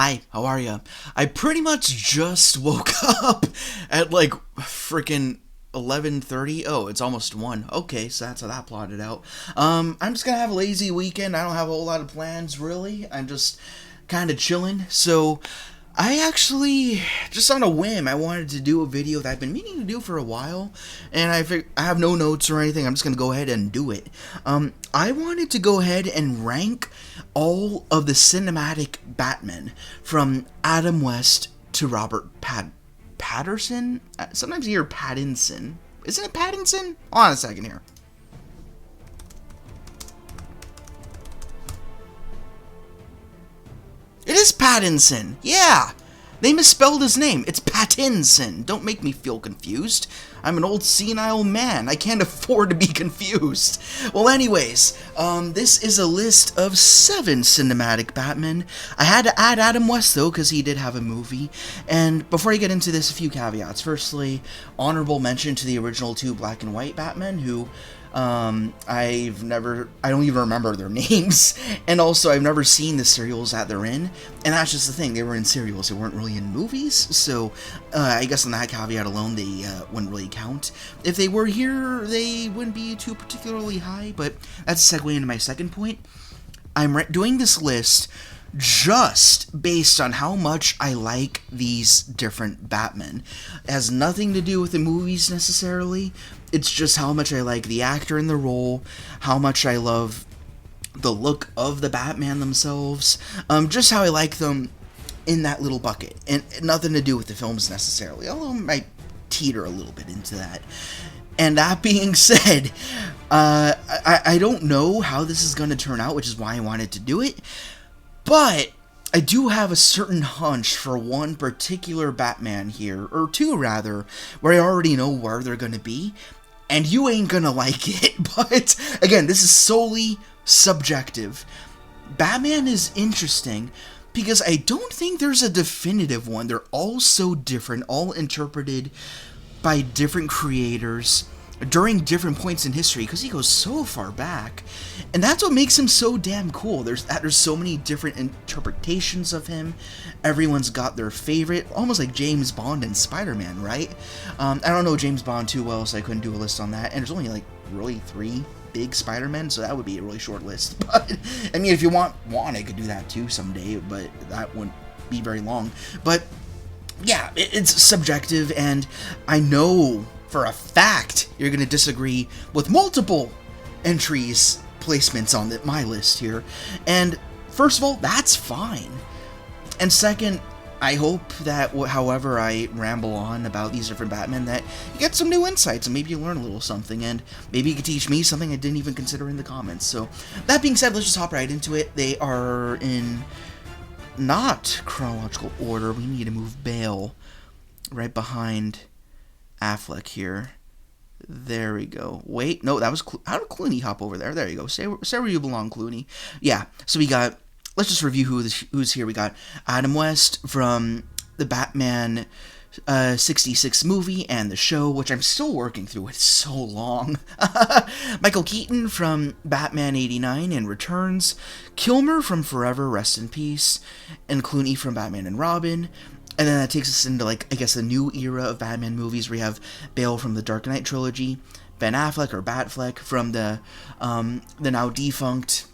Hi, how are ya? I pretty much just woke up at like freaking 11:30. Oh, it's almost 1. Okay, so that's how that plotted out. I'm just gonna have a lazy weekend. I don't have a whole lot of plans really. I'm just kind of chilling. So, I actually just on a whim, I wanted to do a video that I've been meaning to do for a while, and I have no notes or anything. I'm just gonna go ahead and do it. I wanted to go ahead and rank all of the cinematic Batman from Adam West to Patterson. Sometimes you hear Pattinson. Isn't it Pattinson? Hold on a second here. It is Pattinson. Yeah. They misspelled his name. It's Pattinson. Don't make me feel confused. I'm an old senile man. I can't afford to be confused. Well, anyways, this is a list of 7 cinematic Batman. I had to add Adam West, though, because he did have a movie. And before I get into this, a few caveats. Firstly, honorable mention to the original 2 black and white Batman, who I don't even remember their names, and also I've never seen the serials that they're in, and that's just the thing, they were in serials, they weren't really in movies, so I guess on that caveat alone, they wouldn't really count. If they were here, they wouldn't be too particularly high, but that's a segue into my second point. I'm doing this list just based on how much I like these different Batmen. It has nothing to do with the movies necessarily. It's just how much I like the actor in the role, how much I love the look of the Batman themselves, just how I like them in that little bucket. And nothing to do with the films necessarily, although I might teeter a little bit into that. And that being said, I don't know how this is going to turn out, which is why I wanted to do it. But I do have a certain hunch for one particular Batman here, or 2 rather, where I already know where they're going to be, and you ain't gonna like it. But again, this is solely subjective. Batman is interesting because I don't think there's a definitive one. They're all so different, all interpreted by different creators during different points in history, because he goes so far back, and that's what makes him so damn cool. There's so many different interpretations of him. Everyone's got their favorite, almost like James Bond and Spider-Man, right? I don't know James Bond too well, so I couldn't do a list on that, and there's only like really 3 big Spider-Men, so that would be a really short list. But I mean, if you want one, I could do that too someday, but that wouldn't be very long. But yeah, it's subjective, and I know for a fact you're going to disagree with multiple entries, placements on my list here. And first of all, that's fine. And second, I hope that however I ramble on about these different Batmen, that you get some new insights and maybe you learn a little something, and maybe you can teach me something I didn't even consider in the comments. So that being said, let's just hop right into it. They are in not chronological order. We need to move Bale right behind Affleck here. There we go. Wait, no, that was how did Clooney hop over there? There you go. Stay where you belong, Clooney. Yeah. So we got. Let's just review who's here. We got Adam West from the Batman 66 movie and the show, which I'm still working through. It's so long. Michael Keaton from Batman 89 and Returns. Kilmer from Forever, Rest in Peace, and Clooney from Batman and Robin. And then that takes us into, like, I guess, a new era of Batman movies where you have Bale from the Dark Knight trilogy, Ben Affleck, or Batfleck, from the now defunct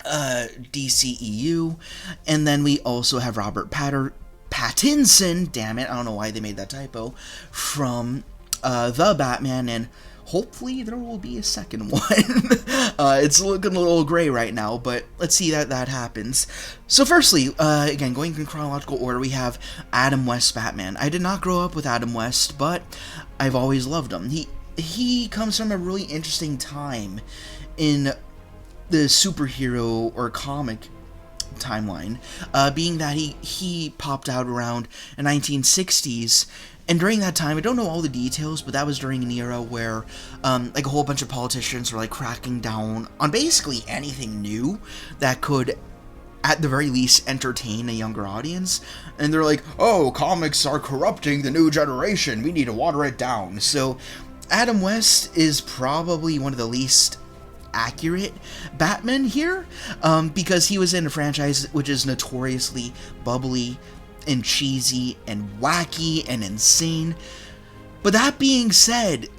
DCEU, and then we also have Robert Pattinson, damn it, I don't know why they made that typo, from The Batman, and hopefully there will be a second one. It's looking a little gray right now, but let's see that happens. So firstly, again, going in chronological order, we have Adam West Batman. I did not grow up with Adam West, but I've always loved him. He comes from a really interesting time in the superhero or comic timeline, being that he popped out around the 1960s. And during that time, I don't know all the details, but that was during an era where, like, a whole bunch of politicians were, like, cracking down on basically anything new that could, at the very least, entertain a younger audience. And they're like, oh, comics are corrupting the new generation. We need to water it down. So Adam West is probably one of the least accurate Batman here, because he was in a franchise which is notoriously bubbly and cheesy and wacky and insane. But that being said,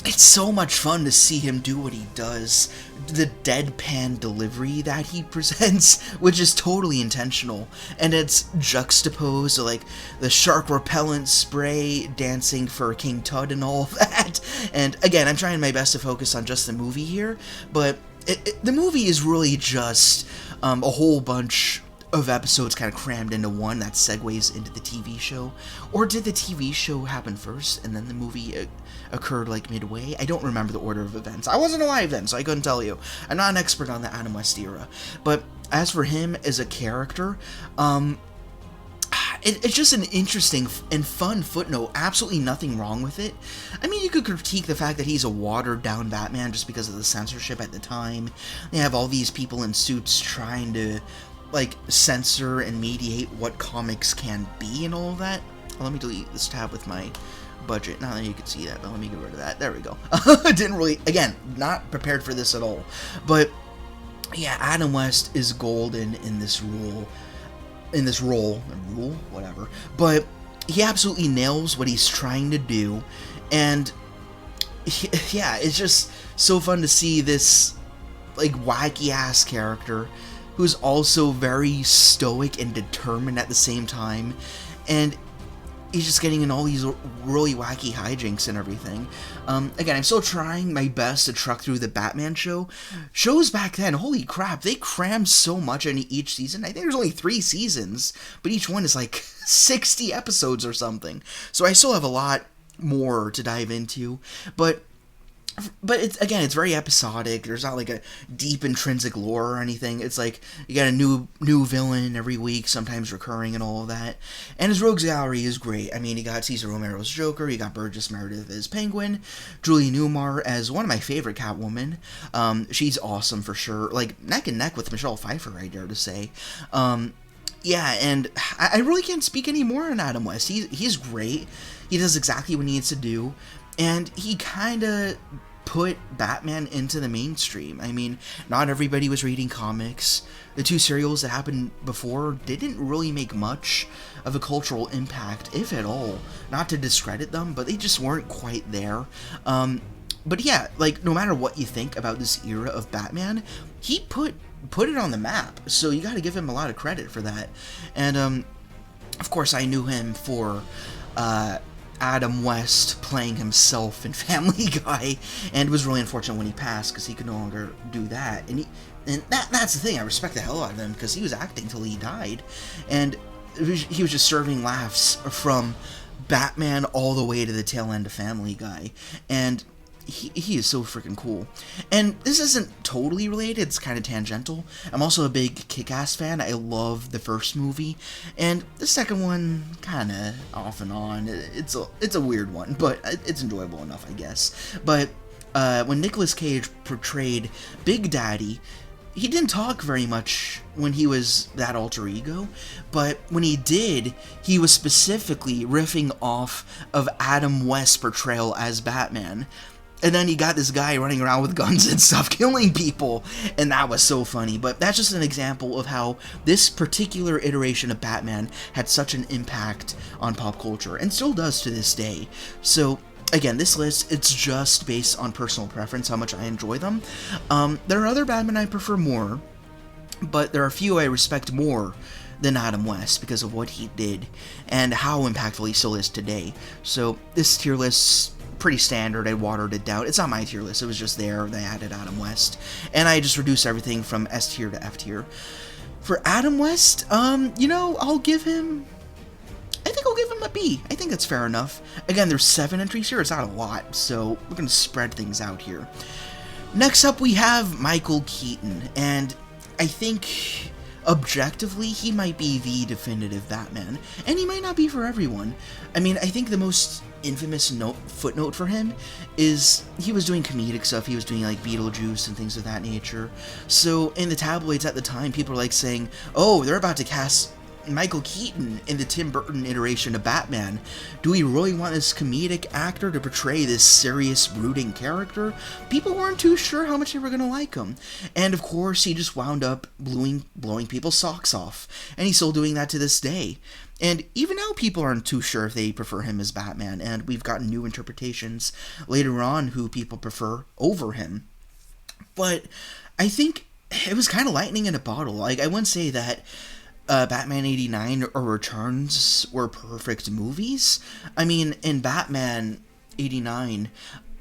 it's so much fun to see him do what he does. The deadpan delivery that he presents, which is totally intentional, and it's juxtaposed to, like, the shark repellent spray dancing for King Tut and all of that. And again, I'm trying my best to focus on just the movie here, but the movie is really just a whole bunch of episodes kind of crammed into one that segues into the TV show. Or did the TV show happen first and then the movie occurred like midway? I don't remember the order of events. I wasn't alive then, so I couldn't tell you. I'm not an expert on the Adam West era. But as for him as a character, it's just an interesting and fun footnote. Absolutely nothing wrong with it. I mean, you could critique the fact that he's a watered-down Batman just because of the censorship at the time. They have all these people in suits trying to, like, censor and mediate what comics can be and all of that. Well, let me delete this tab with my budget. Not that you can see that, but let me get rid of that. There we go. Didn't really, again, not prepared for this at all. But yeah, Adam West is golden in this role, whatever. But he absolutely nails what he's trying to do, and yeah, it's just so fun to see this, like, wacky ass character who's also very stoic and determined at the same time, and he's just getting in all these really wacky hijinks and everything. Again, I'm still trying my best to truck through the Batman show. Shows back then, holy crap, they crammed so much into each season. I think there's only 3 seasons, but each one is like 60 episodes or something. So I still have a lot more to dive into, but it's, again, it's very episodic. There's not like a deep intrinsic lore or anything. It's like you got a new villain every week, sometimes recurring and all of that. And his rogues gallery is great. I mean, you got Cesar Romero's Joker, you got Burgess Meredith as Penguin, Julie Newmar as one of my favorite Catwoman. She's awesome for sure. Like, neck and neck with Michelle Pfeiffer, I dare to say. Yeah, and I really can't speak any more on Adam West. He's great. He does exactly what he needs to do. And he kind of put Batman into the mainstream. I mean, not everybody was reading comics. The 2 serials that happened before didn't really make much of a cultural impact, if at all. Not to discredit them, but they just weren't quite there. But yeah, like, no matter what you think about this era of Batman, he put it on the map. So you gotta give him a lot of credit for that. And, of course, I knew him for, Adam West playing himself in Family Guy, and it was really unfortunate when he passed because he could no longer do that. And that's the thing, I respect the hell out of him because he was acting till he died, and he was just serving laughs from Batman all the way to the tail end of Family Guy, and he is so freaking cool. And this isn't totally related, it's kind of tangential. I'm also a big Kick-Ass fan. I love the first movie, and the second one, kind of off and on. It's a weird one, but it's enjoyable enough, I guess. But when Nicolas Cage portrayed Big Daddy, he didn't talk very much when he was that alter ego, but when he did, he was specifically riffing off of Adam West's portrayal as Batman. And then you got this guy running around with guns and stuff, killing people, and that was so funny. But that's just an example of how this particular iteration of Batman had such an impact on pop culture, and still does to this day. So, again, this list, it's just based on personal preference, how much I enjoy them. There are other Batman I prefer more, but there are a few I respect more than Adam West because of what he did, and how impactful he still is today. So, this tier list, pretty standard. I watered it down. It's not my tier list. It was just there. They added Adam West, and I just reduced everything from S tier to F tier. For Adam West, you know, I think I'll give him a B. I think that's fair enough. Again, there's 7 entries here. It's not a lot, so we're gonna spread things out here. Next up, we have Michael Keaton, and I think objectively, he might be the definitive Batman, and he might not be for everyone. I mean, I think the most infamous footnote for him is he was doing comedic stuff. He was doing, like, Beetlejuice and things of that nature. So in the tabloids at the time, people were like saying, oh, they're about to cast Michael Keaton in the Tim Burton iteration of Batman. Do we really want this comedic actor to portray this serious, brooding character? People weren't too sure how much they were going to like him. And of course, he just wound up blowing people's socks off. And he's still doing that to this day. And even now, people aren't too sure if they prefer him as Batman. And we've gotten new interpretations later on who people prefer over him. But I think it was kind of lightning in a bottle. Like, I wouldn't say that Batman 89 or Returns were perfect movies. I mean, in Batman 89,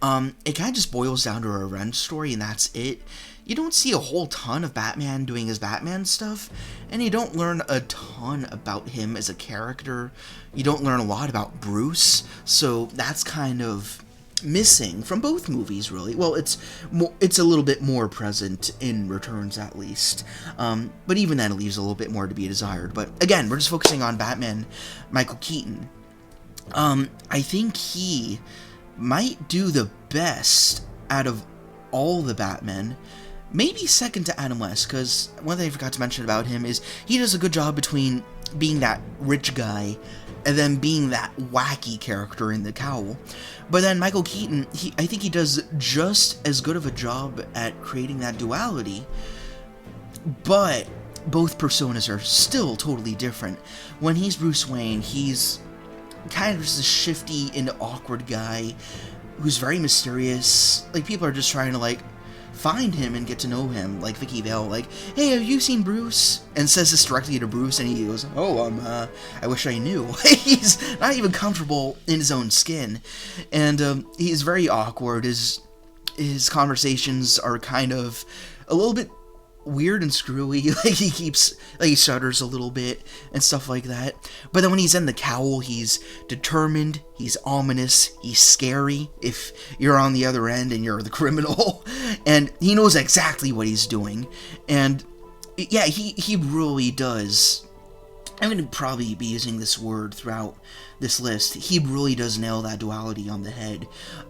it kind of just boils down to a revenge story, and that's it. You don't see a whole ton of Batman doing his Batman stuff, and you don't learn a ton about him as a character. You don't learn a lot about Bruce, so that's kind of missing from both movies, really. Well, it's a little bit more present in Returns, at least. But even then, it leaves a little bit more to be desired. But again, we're just focusing on Batman, Michael Keaton. I think he might do the best out of all the Batmen. Maybe second to Adam West, because one thing I forgot to mention about him is he does a good job between being that rich guy and then being that wacky character in the cowl. But then Michael Keaton, I think he does just as good of a job at creating that duality, but both personas are still totally different. When he's Bruce Wayne, he's kind of just a shifty and awkward guy who's very mysterious. Like, people are just trying to, like, find him and get to know him, like Vicky Vale, like, hey, have you seen Bruce? And says this directly to Bruce, and he goes, oh, I wish I knew. He's not even comfortable in his own skin, and he's very awkward. His conversations are kind of a little bit weird and screwy, like he stutters a little bit and stuff like that. But then when he's in the cowl, he's determined, he's ominous, he's scary if you're on the other end and you're the criminal, and he knows exactly what he's doing. And yeah, he really does. I'm going to probably be using this word throughout this list. He really does nail that duality on the head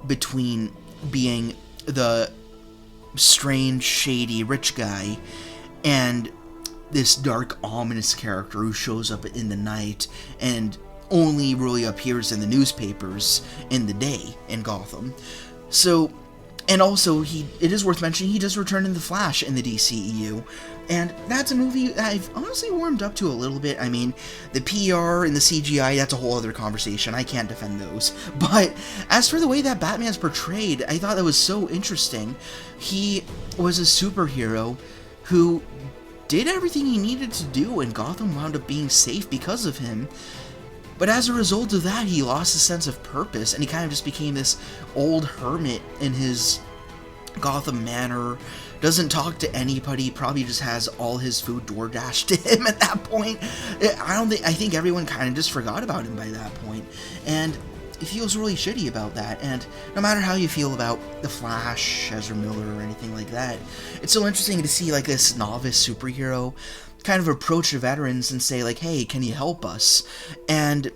between being the strange, shady, rich guy and this dark, ominous character who shows up in the night and only really appears in the newspapers in the day in Gotham. So, and also, it is worth mentioning, he does return in The Flash in the DCEU, and that's a movie that I've honestly warmed up to a little bit. I mean, the PR and the CGI, that's a whole other conversation. I can't defend those. But as for the way that Batman's portrayed, I thought that was so interesting. He was a superhero who did everything he needed to do, and Gotham wound up being safe because of him. But as a result of that, he lost his sense of purpose, and he kind of just became this old hermit in his Gotham manor. Doesn't talk to anybody, probably just has all his food DoorDashed to him at that point. I think everyone kind of just forgot about him by that point, and he feels really shitty about that. And no matter how you feel about The Flash, Ezra Miller, or anything like that, it's so interesting to see, like, this novice superhero kind of approach the veterans and say, like, hey, can you help us? And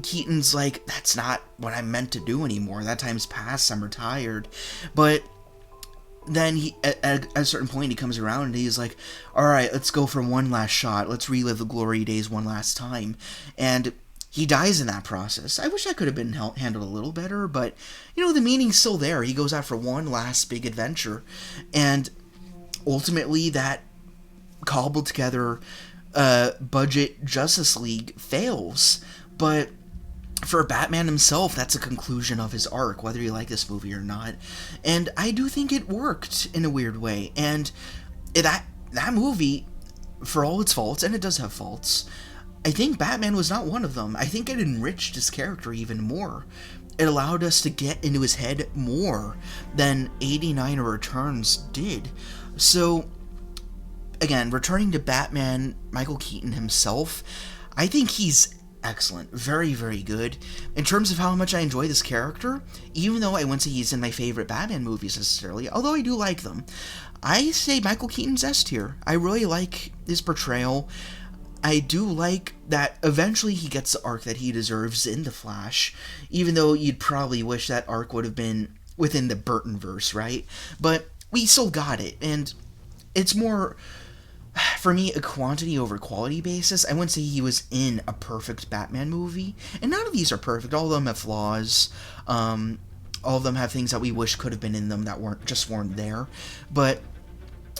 Keaton's like, that's not what I'm meant to do anymore. That time's past. I'm retired. But then at a certain point, he comes around and he's like, all right, let's go for one last shot. Let's relive the glory days one last time. And he dies in that process. I wish that could have been handled a little better, but, you know, the meaning's still there. He goes out for one last big adventure. And ultimately, that cobbled together budget Justice League fails, but for Batman himself, that's a conclusion of his arc, whether you like this movie or not. And I do think it worked in a weird way. And that movie, for all its faults, and it does have faults, I think Batman was not one of them. I think it enriched his character even more. It allowed us to get into his head more than 89 or Returns did. So again, returning to Batman, Michael Keaton himself, I think he's excellent. Very, very good. In terms of how much I enjoy this character, even though I wouldn't say he's in my favorite Batman movies necessarily, although I do like them, I say Michael Keaton's S tier. I really like his portrayal. I do like that eventually he gets the arc that he deserves in The Flash, even though you'd probably wish that arc would have been within the Burtonverse, right? But we still got it, and it's more for me, a quantity over quality basis, I wouldn't say he was in a perfect Batman movie. And none of these are perfect. All of them have flaws. All of them have things that we wish could have been in them that weren't there. But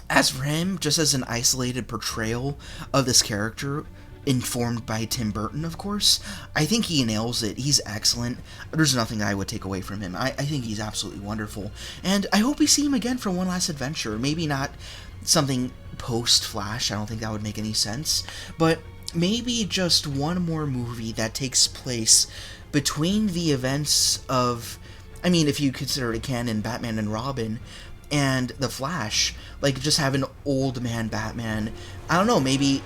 as for him, just as an isolated portrayal of this character, informed by Tim Burton, of course, I think he nails it. He's excellent. There's nothing I would take away from him. I think he's absolutely wonderful. And I hope we see him again for one last adventure. Maybe not something post-Flash. I don't think that would make any sense. But maybe just one more movie that takes place between the events of... I mean, if you consider it canon, Batman and Robin, and The Flash, like, just have an old man Batman. I don't know, maybe,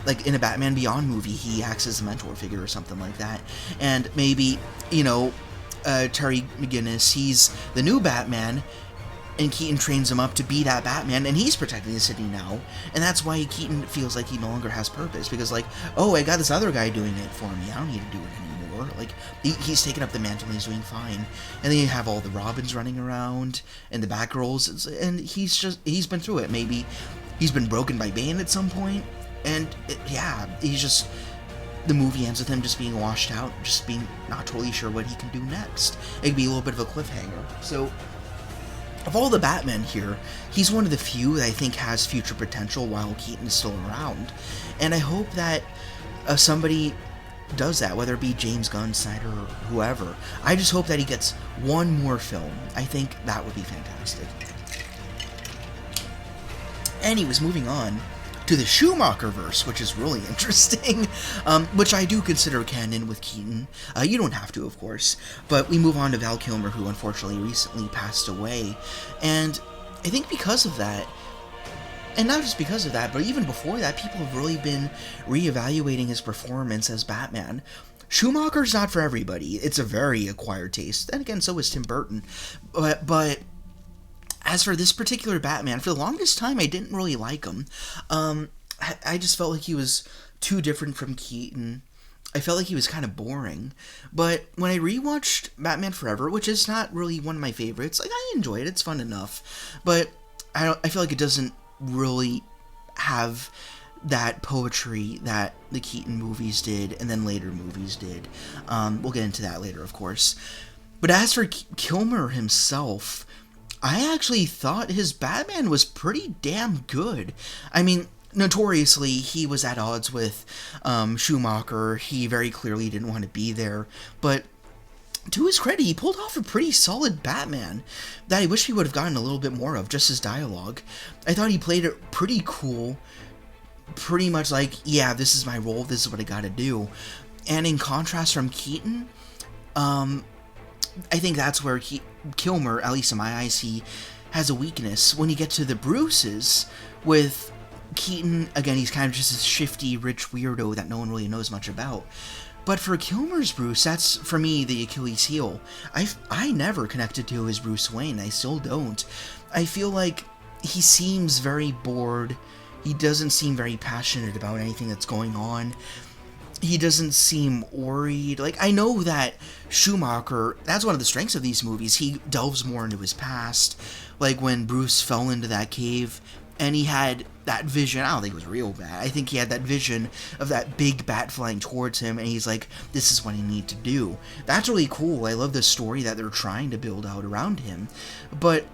like in a Batman Beyond movie, he acts as a mentor figure or something like that. And maybe, Terry McGinnis, he's the new Batman, and Keaton trains him up to be that Batman, and he's protecting the city now. And that's why Keaton feels like he no longer has purpose, because, like, oh, I got this other guy doing it for me, I don't need to do it anymore. Like, he's taken up the mantle and he's doing fine. And then you have all the Robins running around, and the Batgirls, and he's been through it. Maybe he's been broken by Bane at some point, and he's just... The movie ends with him just being washed out, just being not totally sure what he can do next. It could be a little bit of a cliffhanger. So, of all the Batmen here, he's one of the few that I think has future potential while Keaton is still around. And I hope that somebody does that, whether it be James Gunn, Snyder, or whoever. I just hope that he gets one more film. I think that would be fantastic. Anyways, moving on to the Schumacher-verse, which is really interesting, which I do consider canon with Keaton. You don't have to, of course, but we move on to Val Kilmer, who unfortunately recently passed away, and I think because of that, and not just because of that, but even before that, people have really been reevaluating his performance as Batman. Schumacher's not for everybody. It's a very acquired taste. And again, so is Tim Burton. But as for this particular Batman, for the longest time, I didn't really like him. I just felt like he was too different from Keaton. I felt like he was kind of boring. But when I rewatched Batman Forever, which is not really one of my favorites, like, I enjoy it. It's fun enough. But I feel like it doesn't really have that poetry that the Keaton movies did, and then later movies did. We'll get into that later, of course. But as for Kilmer himself, I actually thought his Batman was pretty damn good. I mean, notoriously, he was at odds with Schumacher. He very clearly didn't want to be there. But to his credit, he pulled off a pretty solid Batman that I wish he would have gotten a little bit more of, just his dialogue. I thought he played it pretty cool, pretty much like, yeah, this is my role, this is what I gotta do. And in contrast from Keaton, I think that's where Kilmer, at least in my eyes, he has a weakness. When you get to the Bruces, with Keaton, again, he's kind of just this shifty, rich weirdo that no one really knows much about. But for Kilmer's Bruce, that's, for me, the Achilles heel. I never connected to his Bruce Wayne. I still don't. I feel like he seems very bored. He doesn't seem very passionate about anything that's going on. He doesn't seem worried. Like, I know that Schumacher, that's one of the strengths of these movies. He delves more into his past. Like, when Bruce fell into that cave, and he had that vision. I don't think it was real bad. I think he had that vision of that big bat flying towards him, and he's like, this is what I need to do. That's really cool. I love the story that they're trying to build out around him. But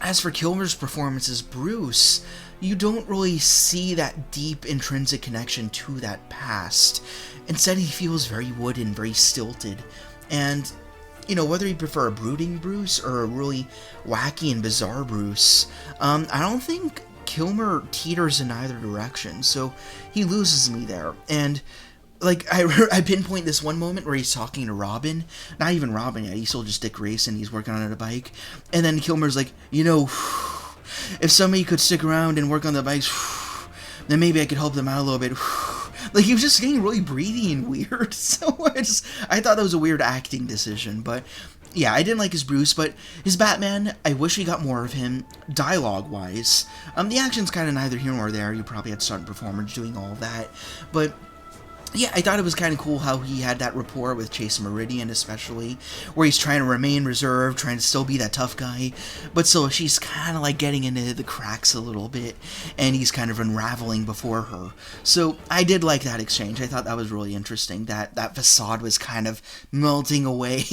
as for Kilmer's performance as Bruce, you don't really see that deep intrinsic connection to that past. Instead, he feels very wooden, very stilted. And, whether you prefer a brooding Bruce or a really wacky and bizarre Bruce, I don't think Kilmer teeters in either direction, so he loses me there. And, like, I pinpoint this one moment where he's talking to Robin, not even Robin yet, he's still just Dick Grayson, he's working on a bike, and then Kilmer's like, if somebody could stick around and work on the bikes, then maybe I could help them out a little bit. Like, he was just getting really breathy and weird, so I thought that was a weird acting decision, but yeah, I didn't like his Bruce, but his Batman, I wish we got more of him, dialogue-wise. The action's kind of neither here nor there, you probably had stunt performers doing all of that, but yeah, I thought it was kind of cool how he had that rapport with Chase Meridian, especially, where he's trying to remain reserved, trying to still be that tough guy, but still she's kind of like getting into the cracks a little bit, and he's kind of unraveling before her. So I did like that exchange. I thought that was really interesting, that facade was kind of melting away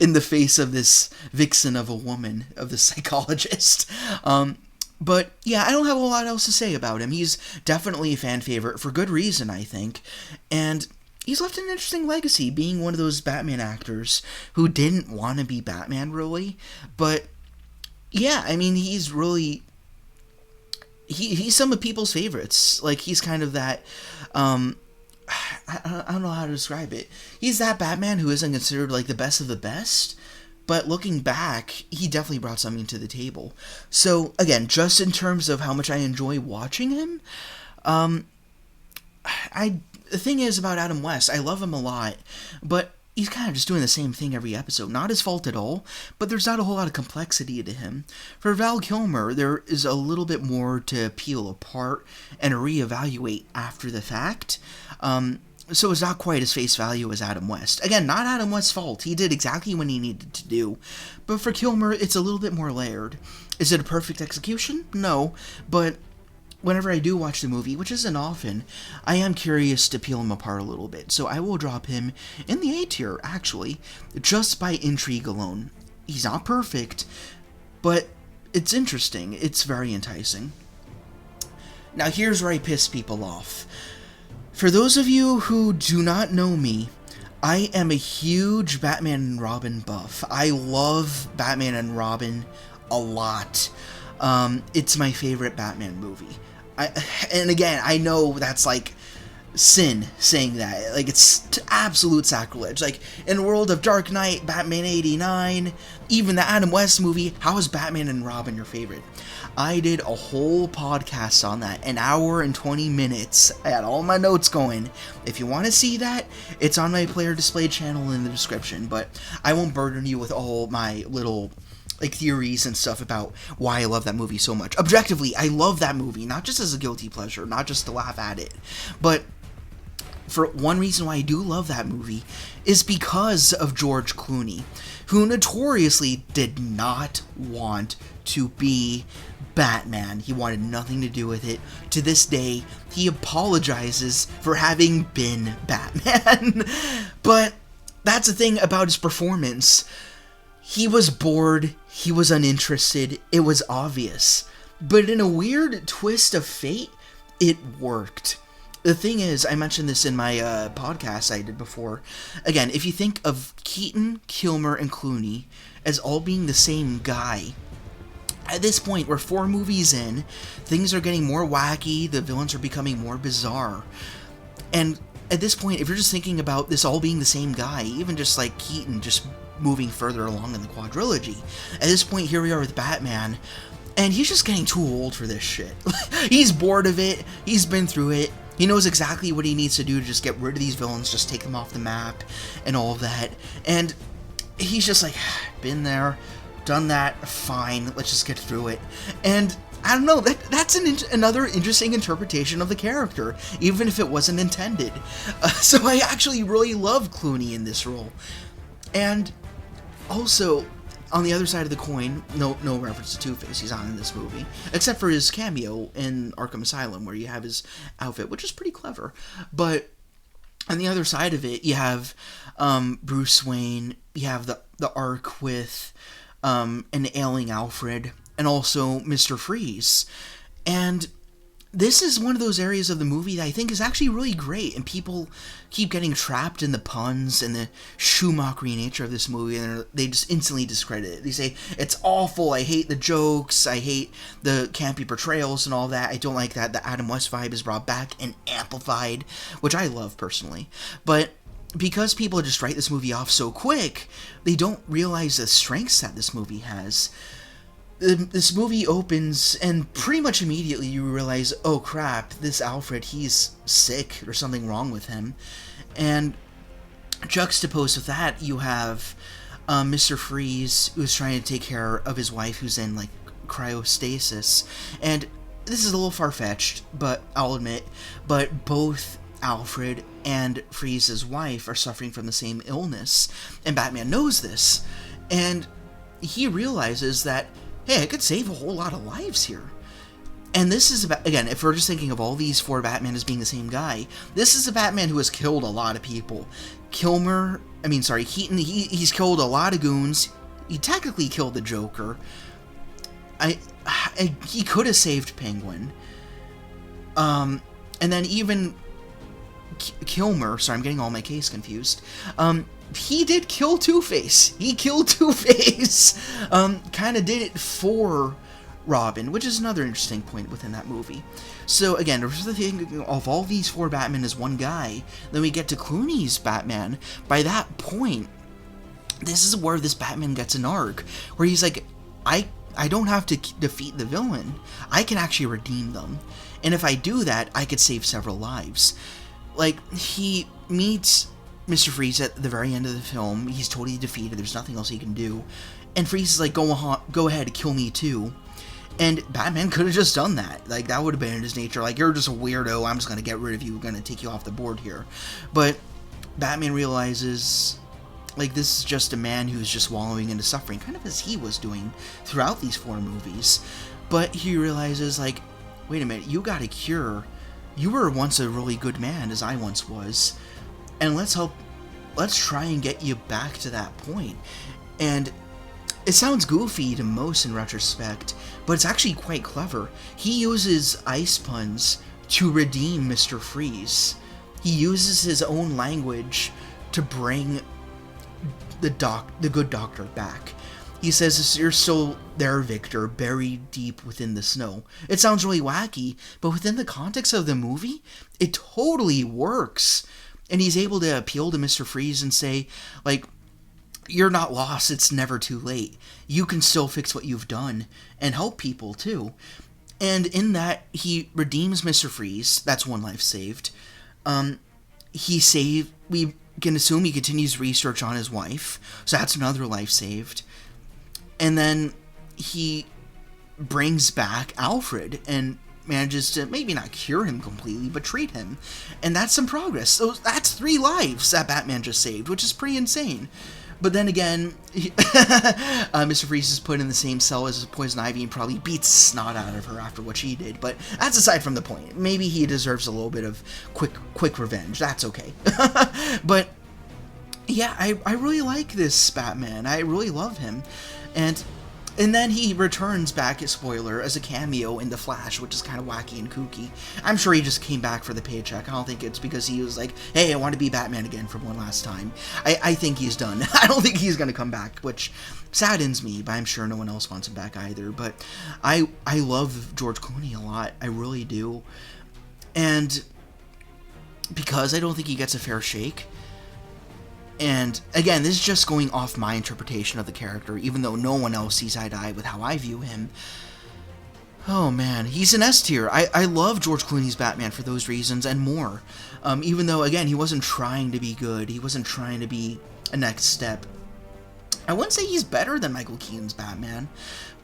in the face of this vixen of a woman, of the psychologist. But yeah, I don't have a lot else to say about him. He's definitely a fan favorite for good reason, I think. And he's left an interesting legacy, being one of those Batman actors who didn't want to be Batman, really. But yeah, I mean, he's really... He's some of people's favorites. Like, he's kind of that... I don't know how to describe it. He's that Batman who isn't considered, like, the best of the best. But looking back, he definitely brought something to the table. So, again, just in terms of how much I enjoy watching him, the thing is about Adam West, I love him a lot, but he's kind of just doing the same thing every episode. Not his fault at all, but there's not a whole lot of complexity to him. For Val Kilmer, there is a little bit more to peel apart and reevaluate after the fact. So it's not quite as face value as Adam West. Again, not Adam West's fault. He did exactly what he needed to do. But for Kilmer, it's a little bit more layered. Is it a perfect execution? No. But whenever I do watch the movie, which isn't often, I am curious to peel him apart a little bit. So I will drop him in the A tier, actually, just by intrigue alone. He's not perfect, but it's interesting. It's very enticing. Now here's where I piss people off. For those of you who do not know me, I am a huge Batman and Robin buff. I love Batman and Robin a lot. It's my favorite Batman movie. And again, I know that's like sin saying that. Like, it's absolute sacrilege. Like, in the world of Dark Knight, Batman 89, even the Adam West movie, how is Batman and Robin your favorite? I did a whole podcast on that, an hour and 20 minutes. I had all my notes going. If you want to see that, it's on my player display channel in the description, but I won't burden you with all my little like theories and stuff about why I love that movie so much. Objectively, I love that movie, not just as a guilty pleasure, not just to laugh at it, but for one reason why I do love that movie is because of George Clooney, who notoriously did not want to be Batman. He wanted nothing to do with it. To this day, he apologizes for having been Batman. But that's the thing about his performance. He was bored, he was uninterested, it was obvious. But in a weird twist of fate, it worked. The thing is, I mentioned this in my podcast I did before. Again, if you think of Keaton, Kilmer, and Clooney as all being the same guy, at this point, we're 4 movies in, things are getting more wacky, the villains are becoming more bizarre. And at this point, if you're just thinking about this all being the same guy, even just like Keaton just moving further along in the quadrilogy, at this point, here we are with Batman, and he's just getting too old for this shit. He's bored of it, he's been through it, he knows exactly what he needs to do to just get rid of these villains, just take them off the map, and all of that, and he's just like, been there, done that, fine, let's just get through it. And I don't know, that's another interesting interpretation of the character, even if it wasn't intended. So I actually really love Clooney in this role. And also, on the other side of the coin, no reference to Two-Face, he's not in this movie, except for his cameo in Arkham Asylum, where you have his outfit, which is pretty clever. But on the other side of it, you have Bruce Wayne, you have the arc with an ailing Alfred, and also Mr. Freeze. And this is one of those areas of the movie that I think is actually really great, and people keep getting trapped in the puns and the Schumachery nature of this movie, and they just instantly discredit it. They say, it's awful, I hate the jokes, I hate the campy portrayals and all that, I don't like that the Adam West vibe is brought back and amplified, which I love personally. But because people just write this movie off so quick, they don't realize the strengths that this movie has. This movie opens, and pretty much immediately you realize, oh crap, this Alfred, he's sick, there's something wrong with him. And juxtaposed with that, you have Mr. Freeze, who's trying to take care of his wife, who's in, like, cryostasis. And this is a little far-fetched, but I'll admit, but both Alfred and Freeze's wife are suffering from the same illness, and Batman knows this, and he realizes that, hey, I could save a whole lot of lives here. And this is about, again, if we're just thinking of all these four Batman as being the same guy, this is a Batman who has killed a lot of people. Keaton, he's killed a lot of goons. He technically killed the Joker. He could have saved Penguin. And then even Kilmer, sorry, I'm getting all my case confused. He did kill Two-Face. He killed Two-Face. Kind of did it for Robin, which is another interesting point within that movie. So again, if we're thinking of all these four Batmen as one guy, then we get to Clooney's Batman. By that point, this is where this Batman gets an arc, where he's like, I don't have to defeat the villain. I can actually redeem them. And if I do that, I could save several lives. Like, he meets Mr. Freeze at the very end of the film. He's totally defeated. There's nothing else he can do. And Freeze is like, go ahead, kill me too. And Batman could have just done that. Like, that would have been in his nature. Like, you're just a weirdo. I'm just going to get rid of you. I'm going to take you off the board here. But Batman realizes, like, this is just a man who's just wallowing into suffering, kind of as he was doing throughout these four movies. But he realizes, like, wait a minute, you got a cure. You were once a really good man, as I once was. And let's try and get you back to that point. And it sounds goofy to most in retrospect, but it's actually quite clever. He uses ice puns to redeem Mr. Freeze. He uses his own language to bring the good doctor back. He says, "You're still there, Victor, buried deep within the snow." It sounds really wacky, but within the context of the movie, it totally works. And he's able to appeal to Mr. Freeze and say, like, you're not lost, it's never too late. You can still fix what you've done and help people too. And in that, he redeems Mr. Freeze. That's one life saved. We can assume he continues research on his wife, so that's another life saved. And then he brings back Alfred and manages to maybe not cure him completely, but treat him. And that's some progress. So that's 3 lives that Batman just saved, which is pretty insane. But then again, Mr. Freeze is put in the same cell as Poison Ivy and probably beats snot out of her after what she did. But that's aside from the point. Maybe he deserves a little bit of quick revenge. That's okay. But yeah, I really like this Batman. I really love him. And then he returns back, spoiler, as a cameo in The Flash, which is kind of wacky and kooky. I'm sure he just came back for the paycheck. I don't think it's because he was like, hey, I want to be Batman again for one last time. I think he's done. I don't think he's going to come back, which saddens me, but I'm sure no one else wants him back either. But I love George Clooney a lot. I really do. And because I don't think he gets a fair shake, and again, this is just going off my interpretation of the character, even though no one else sees eye to eye with how I view him. Oh man, he's an S tier. I love George Clooney's Batman for those reasons and more. Even though, again, he wasn't trying to be good. He wasn't trying to be a next step. I wouldn't say he's better than Michael Keaton's Batman,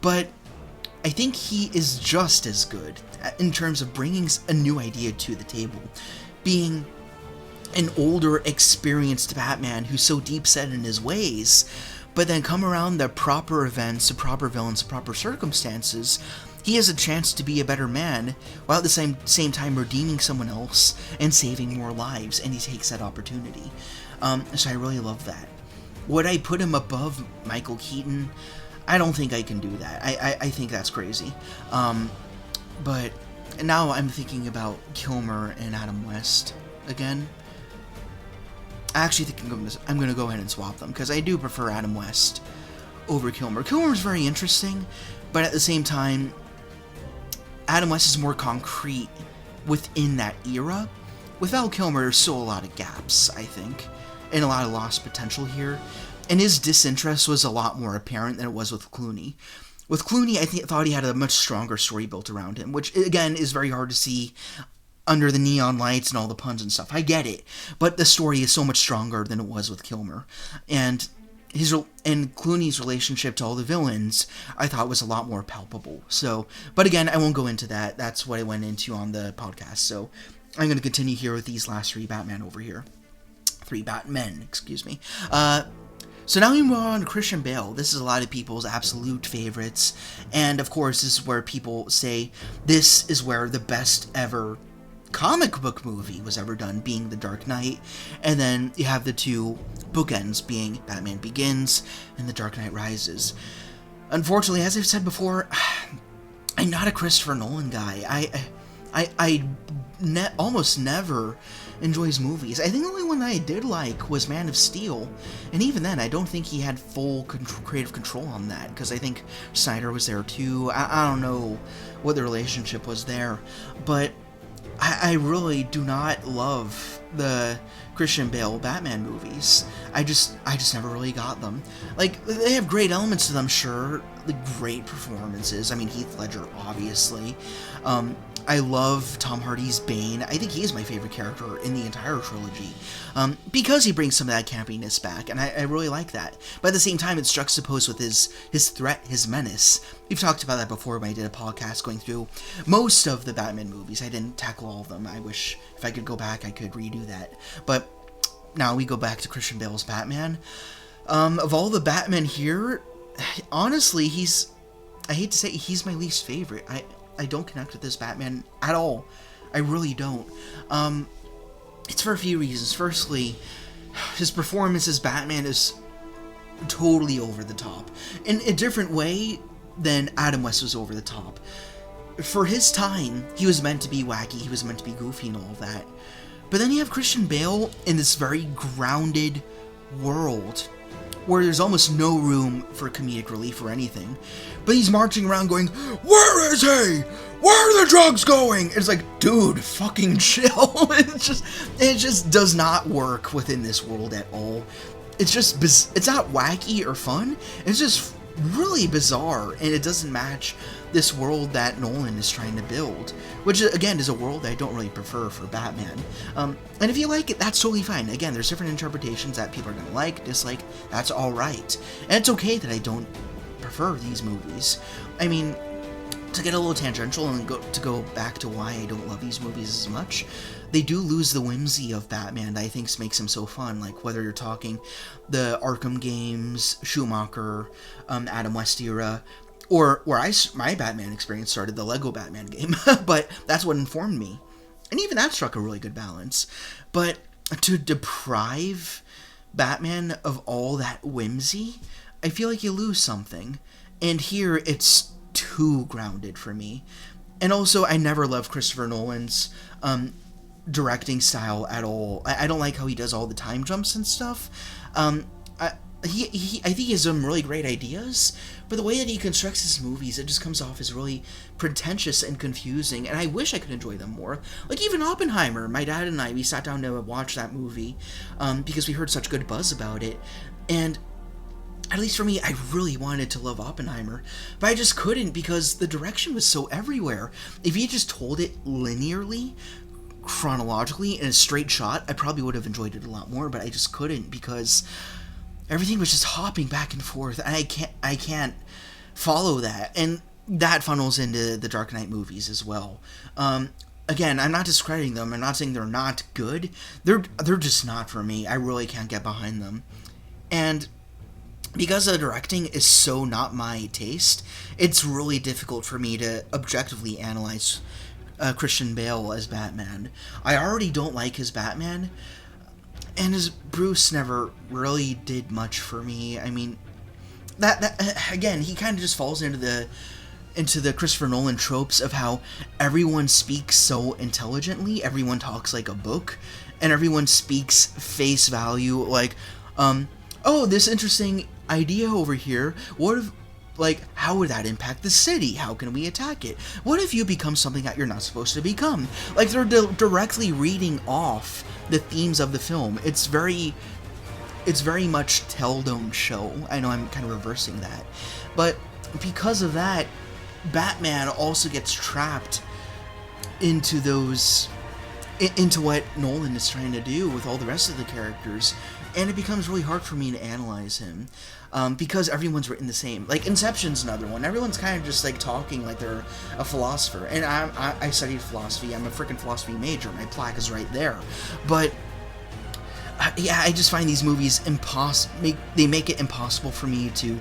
but I think he is just as good in terms of bringing a new idea to the table. Being an older, experienced Batman who's so deep-set in his ways, but then come around the proper events, the proper villains, the proper circumstances, he has a chance to be a better man, while at the same time redeeming someone else and saving more lives, and he takes that opportunity. So I really love that. Would I put him above Michael Keaton? I don't think I can do that. I think that's crazy. But now I'm thinking about Kilmer and Adam West again. I actually think I'm going to go ahead and swap them, because I do prefer Adam West over Kilmer. Kilmer's very interesting, but at the same time, Adam West is more concrete within that era. With Val Kilmer, there's still a lot of gaps, I think, and a lot of lost potential here. And his disinterest was a lot more apparent than it was with Clooney. With Clooney, I thought he had a much stronger story built around him, which, again, is very hard to see under the neon lights and all the puns and stuff. I get it, but the story is so much stronger than it was with Kilmer. And Clooney's relationship to all the villains, I thought was a lot more palpable. So, but again, I won't go into that. That's what I went into on the podcast. So, I'm going to continue here with these last three Batman over here. Three Batmen, excuse me. So now we move on to Christian Bale. This is a lot of people's absolute favorites. And of course, this is where people say this is where the best ever comic book movie was ever done, being The Dark Knight. And then you have the two bookends being Batman Begins and The Dark Knight Rises. Unfortunately, as I've said before, I'm not a Christopher Nolan guy. I almost never enjoy his movies. I think the only one that I did like was Man of Steel, and even then, I don't think he had full creative control on that, because I think Snyder was there too. I don't know what the relationship was there, but I really do not love the Christian Bale Batman movies. I just never really got them. Like, they have great elements to them, sure, like great performances. I mean, Heath Ledger, obviously. I love Tom Hardy's Bane. I think he is my favorite character in the entire trilogy, because he brings some of that campiness back, and I really like that. But at the same time, it's juxtaposed with his threat, his menace. We've talked about that before when I did a podcast going through most of the Batman movies. I didn't tackle all of them. I wish if I could go back, I could redo that. But now we go back to Christian Bale's Batman. Of all the Batmen here, honestly, I hate to say it, he's my least favorite. I don't connect with this Batman at all. I really don't. It's for a few reasons. Firstly, his performance as Batman is totally over the top. In a different way than Adam West was over the top. For his time, he was meant to be wacky, he was meant to be goofy and all of that. But then you have Christian Bale in this very grounded world where there's almost no room for comedic relief or anything. But he's marching around going, "Where is he? Where are the drugs going?" It's like, dude, fucking chill. It just does not work within this world at all. It's just, it's not wacky or fun. It's just really bizarre, and it doesn't match this world that Nolan is trying to build, which again is a world that I don't really prefer for Batman. And if you like it, that's totally fine. Again, there's different interpretations that people are going to like, dislike. That's all right, and it's okay that I don't prefer these movies. I mean, to get a little tangential and go back to why I don't love these movies as much, they do lose the whimsy of Batman that I think makes him so fun. Like, whether you're talking the Arkham games, Schumacher, Adam West era, or where my Batman experience started, the Lego Batman game. But that's what informed me. And even that struck a really good balance. But to deprive Batman of all that whimsy, I feel like you lose something. And here, it's too grounded for me. And also, I never loved Christopher Nolan's directing style at all. I don't like how he does all the time jumps and stuff. I think he has some really great ideas, but the way that he constructs his movies, it just comes off as really pretentious and confusing, and I wish I could enjoy them more. Like, even Oppenheimer, my dad and I, we sat down to watch that movie, because we heard such good buzz about it, and at least for me, I really wanted to love Oppenheimer, but I just couldn't because the direction was so everywhere. If he just told it linearly, chronologically, in a straight shot, I probably would have enjoyed it a lot more, but I just couldn't because everything was just hopping back and forth, and I can't follow that, and that funnels into the Dark Knight movies as well. Again, I'm not discrediting them. I'm not saying they're not good. They're just not for me. I really can't get behind them, and because the directing is so not my taste, it's really difficult for me to objectively analyze Christian Bale as Batman. I already don't like his Batman, and his Bruce never really did much for me. I mean, that again, he kind of just falls into the Christopher Nolan tropes of how everyone speaks so intelligently, everyone talks like a book, and everyone speaks face value, like, oh, this interesting idea over here, what if, like, how would that impact the city? How can we attack it? What if you become something that you're not supposed to become? Like, they're directly reading off the themes of the film. It's very much tell, don't show. I know I'm kind of reversing that. But because of that, Batman also gets trapped into those into what Nolan is trying to do with all the rest of the characters, and it becomes really hard for me to analyze him, because everyone's written the same. Like, Inception's another one. Everyone's kind of just, like, talking like they're a philosopher, and I studied philosophy. I'm a freaking philosophy major. My plaque is right there. But yeah, I just find these movies they make it impossible for me to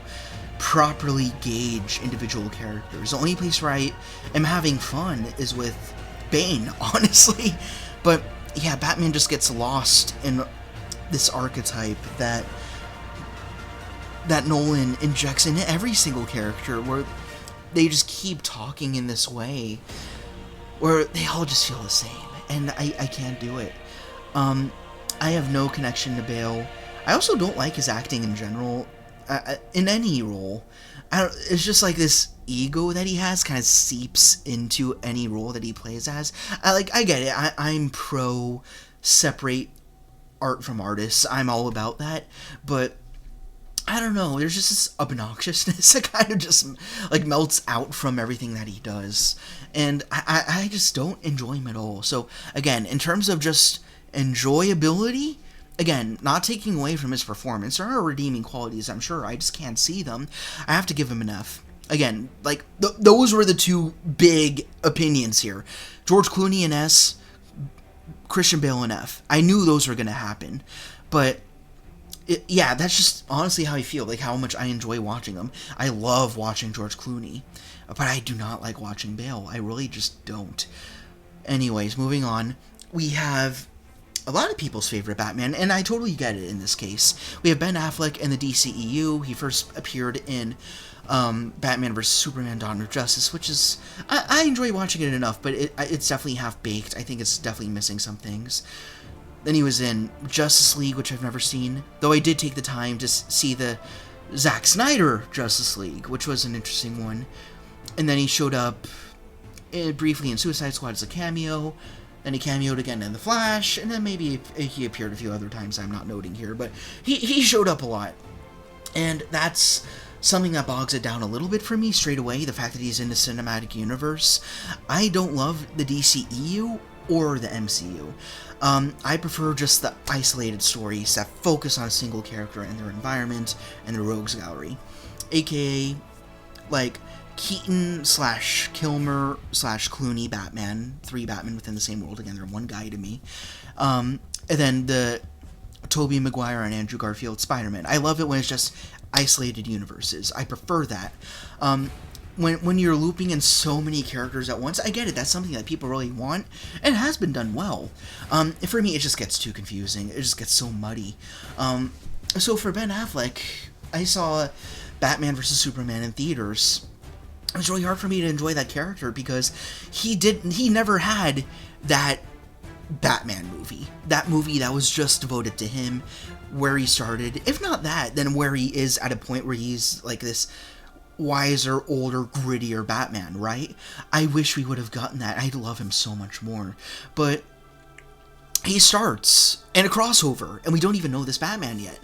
properly gauge individual characters. The only place where I am having fun is with Bane, honestly. But yeah, Batman just gets lost in this archetype that Nolan injects into every single character, where they just keep talking in this way where they all just feel the same, and I can't do it. I have no connection to Bale. I also don't like his acting in general, in any role. It's just like this ego that he has kind of seeps into any role that he plays as. I get it. I'm pro separate art from artists. I'm all about that. But I don't know. There's just this obnoxiousness that kind of just like melts out from everything that he does. And I just don't enjoy him at all. So again, in terms of just enjoyability, again, not taking away from his performance, there are redeeming qualities, I'm sure. I just can't see them. I have to give him an F. Again, like, those were the two big opinions here. George Clooney an S, Christian Bale an F. I knew those were going to happen. But, yeah, that's just honestly how I feel, like how much I enjoy watching them. I love watching George Clooney, but I do not like watching Bale. I really just don't. Anyways, moving on. We have a lot of people's favorite Batman, and I totally get it in this case. We have Ben Affleck in the DCEU. He first appeared in Batman vs. Superman: Dawn of Justice, which is... I enjoy watching it enough, but it's definitely half-baked. I think it's definitely missing some things. Then he was in Justice League, which I've never seen, though I did take the time to see the Zack Snyder Justice League, which was an interesting one. And then he showed up briefly in Suicide Squad as a cameo. Then he cameoed again in The Flash, and then maybe he appeared a few other times I'm not noting here, but he showed up a lot. And that's something that bogs it down a little bit for me straight away, the fact that he's in the cinematic universe. I don't love the DCEU or the MCU. I prefer just the isolated stories that focus on a single character and their environment and the rogues gallery. AKA, like, Keaton / Kilmer / Clooney Batman, 3 Batman within the same world. Again, they're one guy to me. And then the Tobey Maguire and Andrew Garfield Spider-Man. I love it when it's just isolated universes. I prefer that. When you're looping in so many characters at once, I get it. That's something that people really want, and it has been done well. For me, it just gets too confusing. It just gets so muddy. So for Ben Affleck, I saw Batman vs. Superman in theaters. It was really hard for me to enjoy that character because he never had that Batman movie. That movie that was just devoted to him, where he started. If not that, then where he is at a point where he's like this wiser, older, grittier Batman, right? I wish we would have gotten that. I love him so much more. But he starts in a crossover, and we don't even know this Batman yet.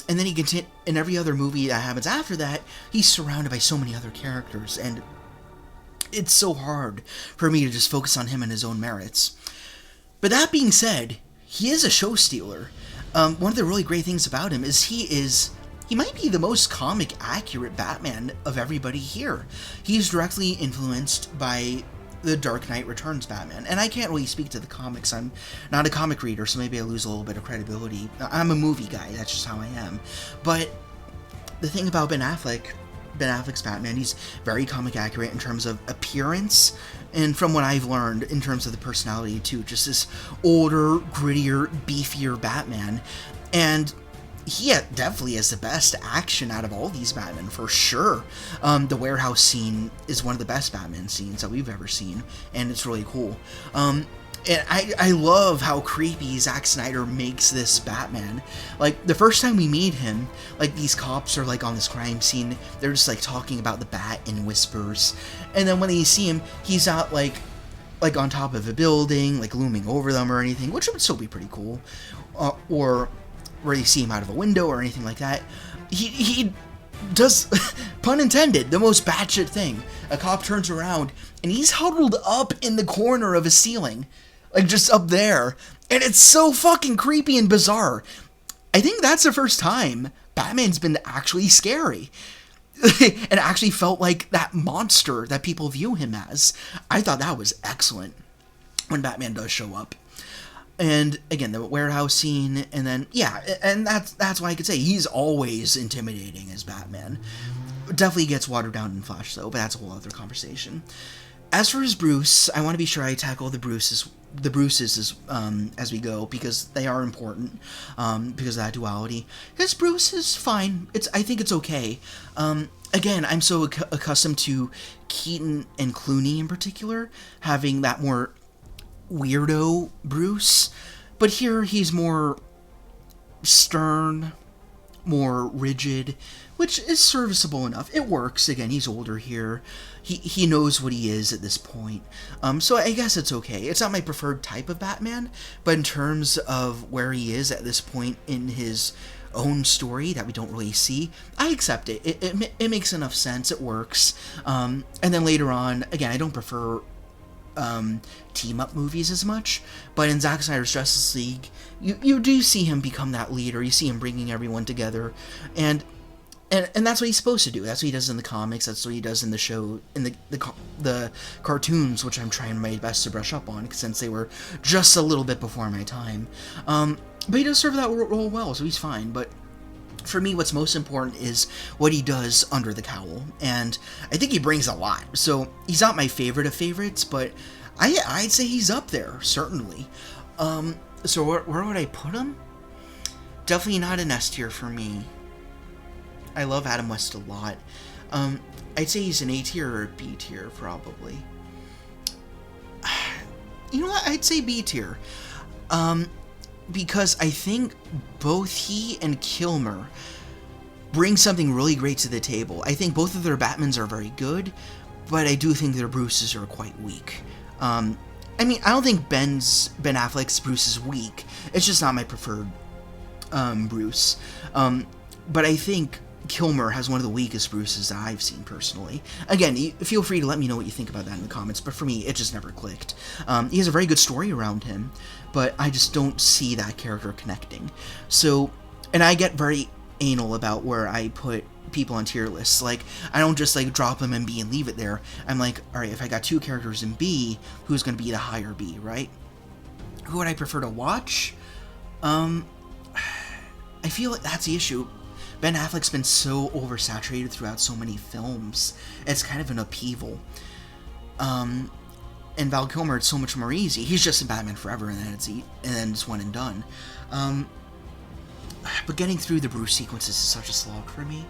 And then he gets in every other movie that happens after that, he's surrounded by so many other characters, and it's so hard for me to just focus on him and his own merits. But that being said, he is a show stealer. One of the really great things about him is he might be the most comic accurate Batman of everybody here. He's directly influenced by the Dark Knight Returns Batman. And I can't really speak to the comics. I'm not a comic reader, so maybe I lose a little bit of credibility. I'm a movie guy, that's just how I am. But the thing about Ben Affleck's Batman, he's very comic accurate in terms of appearance, and from what I've learned, in terms of the personality too. Just this older, grittier, beefier Batman. And he definitely has the best action out of all these Batman, for sure. The warehouse scene is one of the best Batman scenes that we've ever seen, and it's really cool. And I love how creepy Zack Snyder makes this Batman. Like, the first time we meet him, like, these cops are, like, on this crime scene, they're just, like, talking about the Bat in whispers, and then when they see him, he's not, like on top of a building, like, looming over them or anything, which would still be pretty cool. Or where you see him out of a window or anything like that. He does, pun intended, the most batshit thing. A cop turns around, and he's huddled up in the corner of a ceiling. like just up there. And it's so fucking creepy and bizarre. I think that's the first time Batman's been actually scary. And actually felt like that monster that people view him as. I thought that was excellent when Batman does show up. And again, the warehouse scene, and then yeah, and that's why I could say he's always intimidating as Batman. Definitely gets watered down in Flash though, but that's a whole other conversation. As for his Bruce, I want to be sure I tackle the Bruces as we go, because they are important, because of that duality. His Bruce is fine. I think it's okay. Again, I'm so accustomed to Keaton and Clooney in particular having that more weirdo Bruce, but here he's more stern, more rigid, which is serviceable enough. It works. Again, he's older here. He knows what he is at this point. So I guess it's okay. It's not my preferred type of Batman, but in terms of where he is at this point in his own story that we don't really see, I accept it. It makes enough sense. It works. And then later on, again, I don't prefer team-up movies as much, but in Zack Snyder's Justice League, you do see him become that leader. You see him bringing everyone together, and that's what he's supposed to do. That's what he does in the comics. That's what he does in the show, in the cartoons, which I'm trying my best to brush up on, since they were just a little bit before my time. But he does serve that role well, so he's fine. But for me, what's most important is what he does under the cowl, and I think he brings a lot. So he's not my favorite of favorites, but I'd say he's up there, certainly. So where would I put him? Definitely not an S tier for me. I love Adam West a lot. I'd say he's an A tier or a B tier, probably. You know what? I'd say B tier. Because I think both he and Kilmer bring something really great to the table. I think both of their Batmans are very good, but I do think their Bruces are quite weak. I mean, I don't think Ben Affleck's Bruce is weak. It's just not my preferred Bruce. But I think Kilmer has one of the weakest Bruces that I've seen personally. Again, feel free to let me know what you think about that in the comments, but for me, it just never clicked. He has a very good story around him, but I just don't see that character connecting. So, and I get very anal about where I put people on tier lists. Like, I don't just like drop them in B and leave it there. I'm like, alright, if I got two characters in B, who's going to be the higher B, right? Who would I prefer to watch? I feel like that's the issue. Ben Affleck's been so oversaturated throughout so many films. It's kind of an upheaval. And Val Kilmer, it's so much more easy. He's just in Batman Forever, and then it's one and done. But getting through the Bruce sequences is such a slog for me.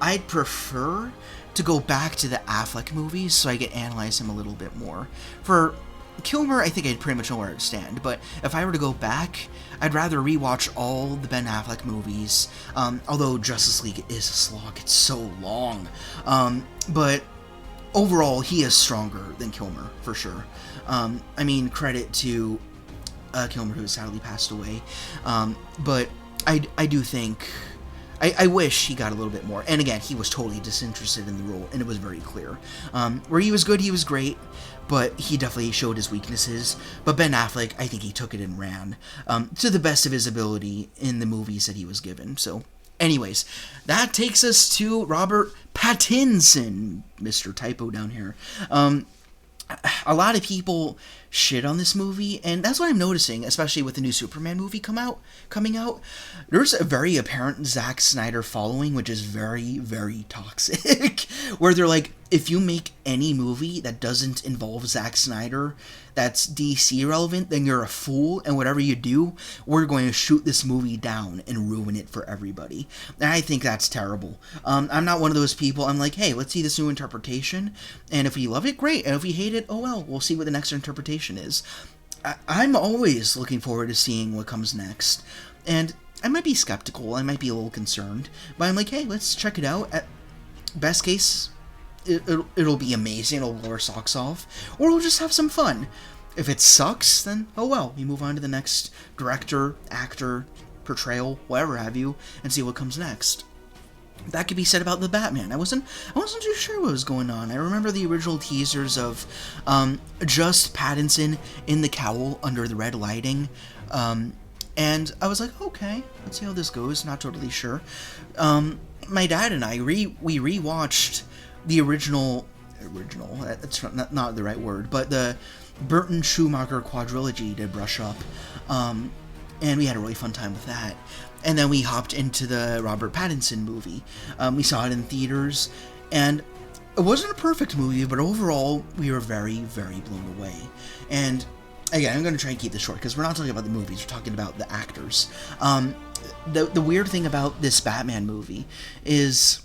I'd prefer to go back to the Affleck movies so I could analyze him a little bit more. For Kilmer, I think I'd pretty much know where I'd stand, but if I were to go back, I'd rather rewatch all the Ben Affleck movies, although Justice League is a slog, it's so long, but overall, he is stronger than Kilmer, for sure. I mean, credit to Kilmer, who sadly passed away, but I do think, I wish he got a little bit more, and again, he was totally disinterested in the role, and it was very clear. Where he was good, he was great, but he definitely showed his weaknesses. But Ben Affleck, I think he took it and ran, to the best of his ability in the movies that he was given. So, anyways, that takes us to Robert Pattinson, Mr. Typo down here. A lot of people shit on this movie, and that's what I'm noticing, especially with the new Superman movie coming out. There's a very apparent Zack Snyder following, which is very, very toxic, where they're like, if you make any movie that doesn't involve Zack Snyder that's DC relevant, then you're a fool, and whatever you do, we're going to shoot this movie down and ruin it for everybody. And I think that's terrible. I'm not one of those people. I'm like, hey, let's see this new interpretation, and if we love it, great, and if we hate it, oh well, we'll see what the next interpretation is. I'm always looking forward to seeing what comes next, and I might be skeptical, I might be a little concerned, but I'm like, hey, let's check it out. At best case, it'll be amazing, it'll blow our socks off, or we'll just have some fun. If it sucks, then oh well, we move on to the next director, actor, portrayal, whatever have you, and see what comes next. that could be said about the Batman. I wasn't too sure what was going on. I remember the original teasers of just Pattinson in the cowl under the red lighting, and I was like, okay, let's see how this goes. Not totally sure. My dad and I we rewatched the original. That's not the right word, but the Burton Schumacher quadrilogy to brush up, and we had a really fun time with that. And then we hopped into the Robert Pattinson movie. We saw it in theaters, and it wasn't a perfect movie, but overall, we were very, very blown away. And again, I'm going to try and keep this short, because we're not talking about the movies, we're talking about the actors. The weird thing about this Batman movie is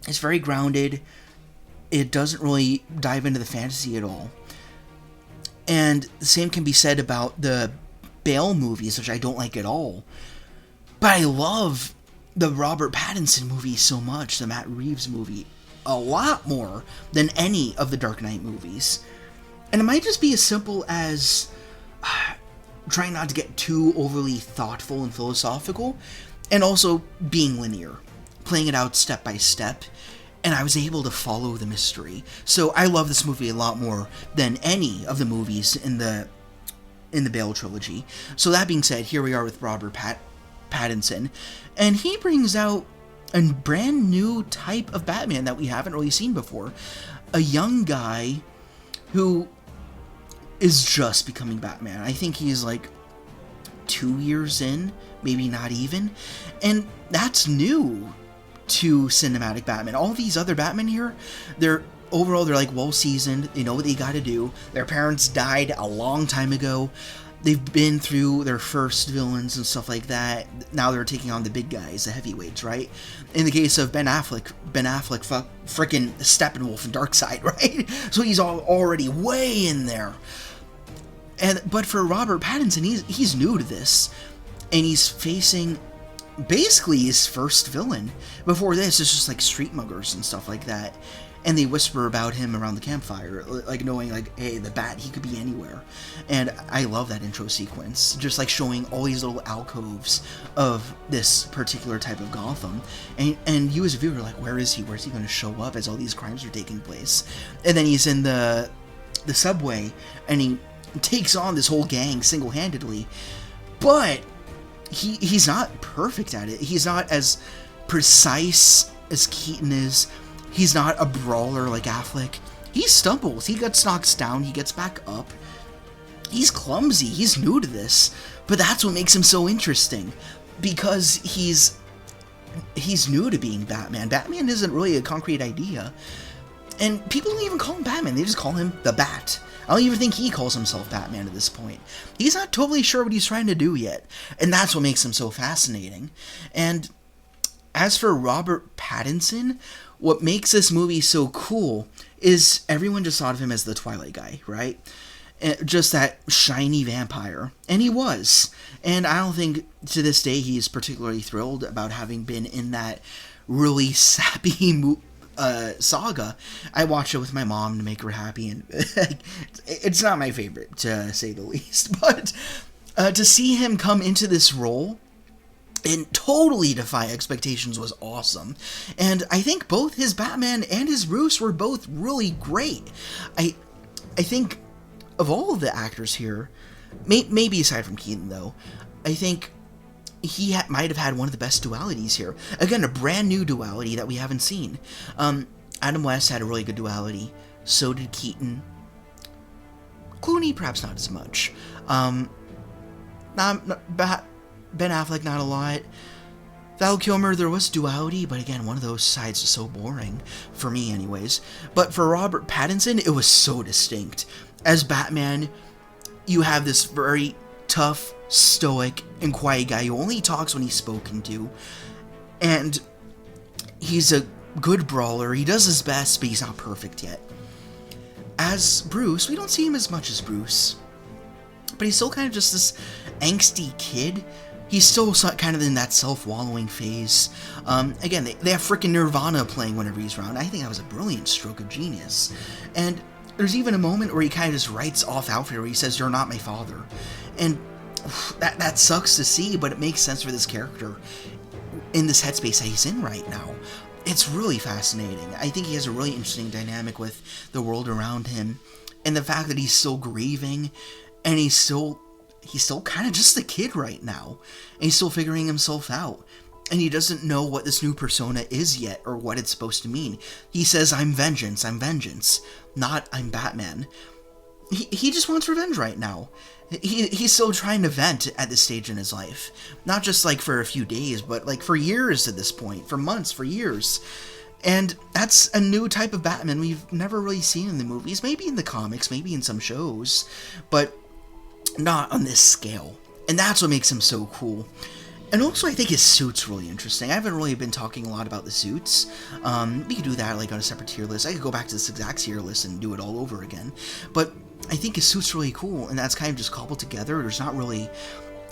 it's very grounded. It doesn't really dive into the fantasy at all. And the same can be said about the Bale movies, which I don't like at all. But I love the Robert Pattinson movie so much, the Matt Reeves movie, a lot more than any of the Dark Knight movies. And it might just be as simple as trying not to get too overly thoughtful and philosophical, and also being linear, playing it out step by step, and I was able to follow the mystery. So I love this movie a lot more than any of the movies in the Bale trilogy. So that being said, here we are with Robert Pattinson, and he brings out a brand new type of Batman that we haven't really seen before. A young guy who is just becoming Batman. I think he's like 2 years in, maybe not even, and that's new to cinematic Batman. All these other Batman here, they're like well seasoned, they know what they gotta do, their parents died a long time ago, they've been through their first villains and stuff like that. Now they're taking on the big guys, the heavyweights, right? In the case of Ben Affleck frickin' Steppenwolf and Darkseid, right? So he's already way in there. But for Robert Pattinson, he's new to this, and he's facing basically his first villain. Before this, it's just like street muggers and stuff like that. And they whisper about him around the campfire, like knowing, like, hey, the Bat, he could be anywhere. And I love that intro sequence, just like showing all these little alcoves of this particular type of Gotham. And you as a viewer are like, where is he? Where's he going to show up as all these crimes are taking place? And then he's in the subway, and he takes on this whole gang single-handedly. But he's not perfect at it. He's not as precise as Keaton is. He's not a brawler like Affleck. He stumbles. He gets knocked down. He gets back up. He's clumsy. He's new to this. But that's what makes him so interesting. Because he's new to being Batman. Batman isn't really a concrete idea. And people don't even call him Batman. They just call him the Bat. I don't even think he calls himself Batman at this point. He's not totally sure what he's trying to do yet. And that's what makes him so fascinating. And as for Robert Pattinson, what makes this movie so cool is everyone just thought of him as the Twilight guy, right? Just that shiny vampire. And he was. And I don't think to this day he's particularly thrilled about having been in that really sappy saga. I watched it with my mom to make her happy, and it's not my favorite, to say the least. But to see him come into this role and totally defy expectations was awesome. And I think both his Batman and his Bruce were both really great. I think of all of the actors here, maybe aside from Keaton though, I think he might have had one of the best dualities here. Again, a brand new duality that we haven't seen. Adam West had a really good duality. So did Keaton. Clooney, perhaps not as much. Ben Affleck, not a lot. Val Kilmer, there was duality, but again, one of those sides is so boring, for me anyways. But for Robert Pattinson, it was so distinct. As Batman, you have this very tough, stoic, and quiet guy who only talks when he's spoken to. And he's a good brawler, he does his best, but he's not perfect yet. As Bruce, we don't see him as much as Bruce. But he's still kind of just this angsty kid. He's still kind of in that self-wallowing phase. Again, they have freaking Nirvana playing whenever he's around. I think that was a brilliant stroke of genius. And there's even a moment where he kind of just writes off Alfred, where he says, "You're not my father." And that sucks to see, but it makes sense for this character. in this headspace that he's in right now. It's really fascinating. I think he has a really interesting dynamic with the world around him, and the fact that he's still grieving, and he's still kind of just a kid right now, and he's still figuring himself out, and he doesn't know what this new persona is yet, or what it's supposed to mean. He says, I'm vengeance, not I'm Batman. He just wants revenge right now. He's still trying to vent at this stage in his life. Not just like for a few days, but like for years at this point. For months, for years. And that's a new type of Batman we've never really seen in the movies. Maybe in the comics, maybe in some shows. But not on this scale. And that's what makes him so cool. And also, I think his suit's really interesting. I haven't really been talking a lot about the suits. We could do that like on a separate tier list. I could go back to this exact tier list and do it all over again. But I think his suit's really cool, and that's kind of just cobbled together. There's not really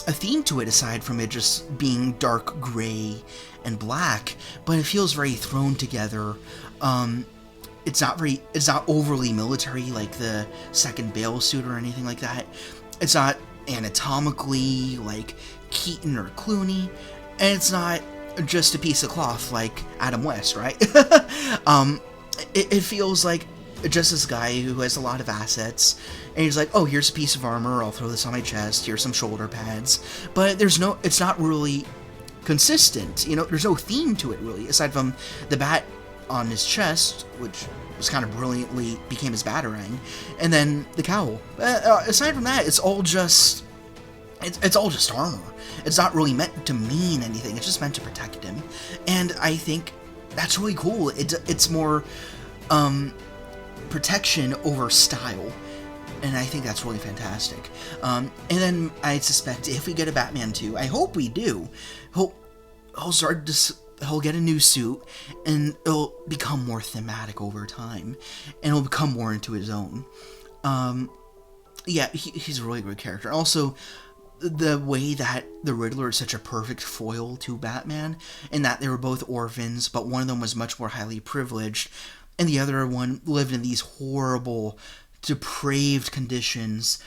a theme to it aside from it just being dark gray and black, but it feels very thrown together. It's not overly military like the second Bale suit or anything like that. It's not anatomically like Keaton or Clooney, and it's not just a piece of cloth like Adam West, right? It feels like just this guy who has a lot of assets, and he's like, oh, here's a piece of armor, I'll throw this on my chest, here's some shoulder pads, but it's not really consistent, there's no theme to it really, aside from the bat on his chest, which was kind of brilliantly became his batarang, and then the cowl. Aside from that, it's all just armor. It's not really meant to mean anything, it's just meant to protect him, and I think that's really cool. It's more, protection over style, and I think that's really fantastic. And then I suspect if we get a Batman 2, I hope we do, he'll get a new suit, and it'll become more thematic over time, and it'll become more into his own. Yeah, he's a really good character. Also, the way that the Riddler is such a perfect foil to Batman, and that they were both orphans, but one of them was much more highly privileged, and the other one lived in these horrible, depraved conditions,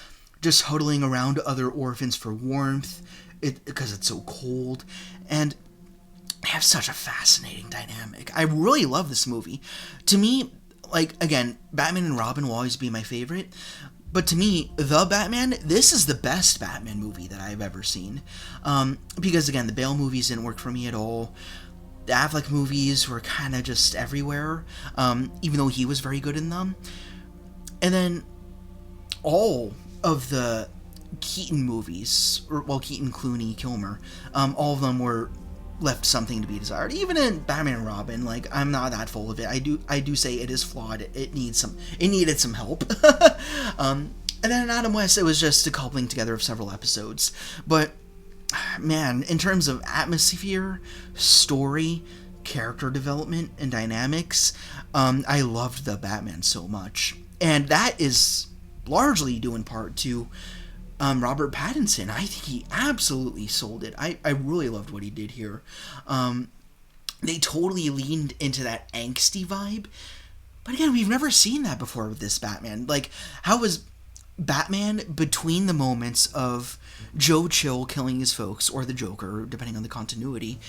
just huddling around other orphans for warmth, because it's so cold, and they have such a fascinating dynamic. I really love this movie. To me, like, again, Batman and Robin will always be my favorite, but to me, The Batman, this is the best Batman movie that I've ever seen. Because, again, the Bale movies didn't work for me at all. The Affleck movies were kind of just everywhere, even though he was very good in them. And then all of the Keaton movies, Keaton, Clooney, Kilmer, all of them were left something to be desired. Even in Batman and Robin, like, I'm not that full of it. I do say it is flawed. It needed some help. And then in Adam West, it was just a coupling together of several episodes. But man, in terms of atmosphere, story, character development, and dynamics, I loved the Batman so much. And that is largely due in part to Robert Pattinson. I think he absolutely sold it. I really loved what he did here. They totally leaned into that angsty vibe. But again, we've never seen that before with this Batman. Like, how was Batman between the moments of Joe Chill killing his folks, or the Joker, depending on the continuity,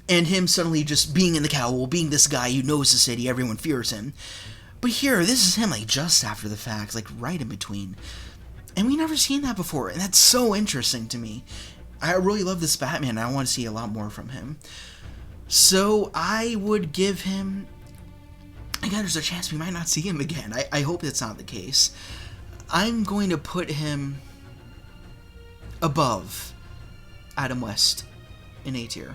and him suddenly just being in the cowl, being this guy who knows the city, everyone fears him. But here, this is him, like, just after the fact, like, right in between. And we never seen that before, and that's so interesting to me. I really love this Batman, and I want to see a lot more from him. So, I would give him... Again, there's a chance we might not see him again. I hope that's not the case. I'm going to put him above Adam West in A tier.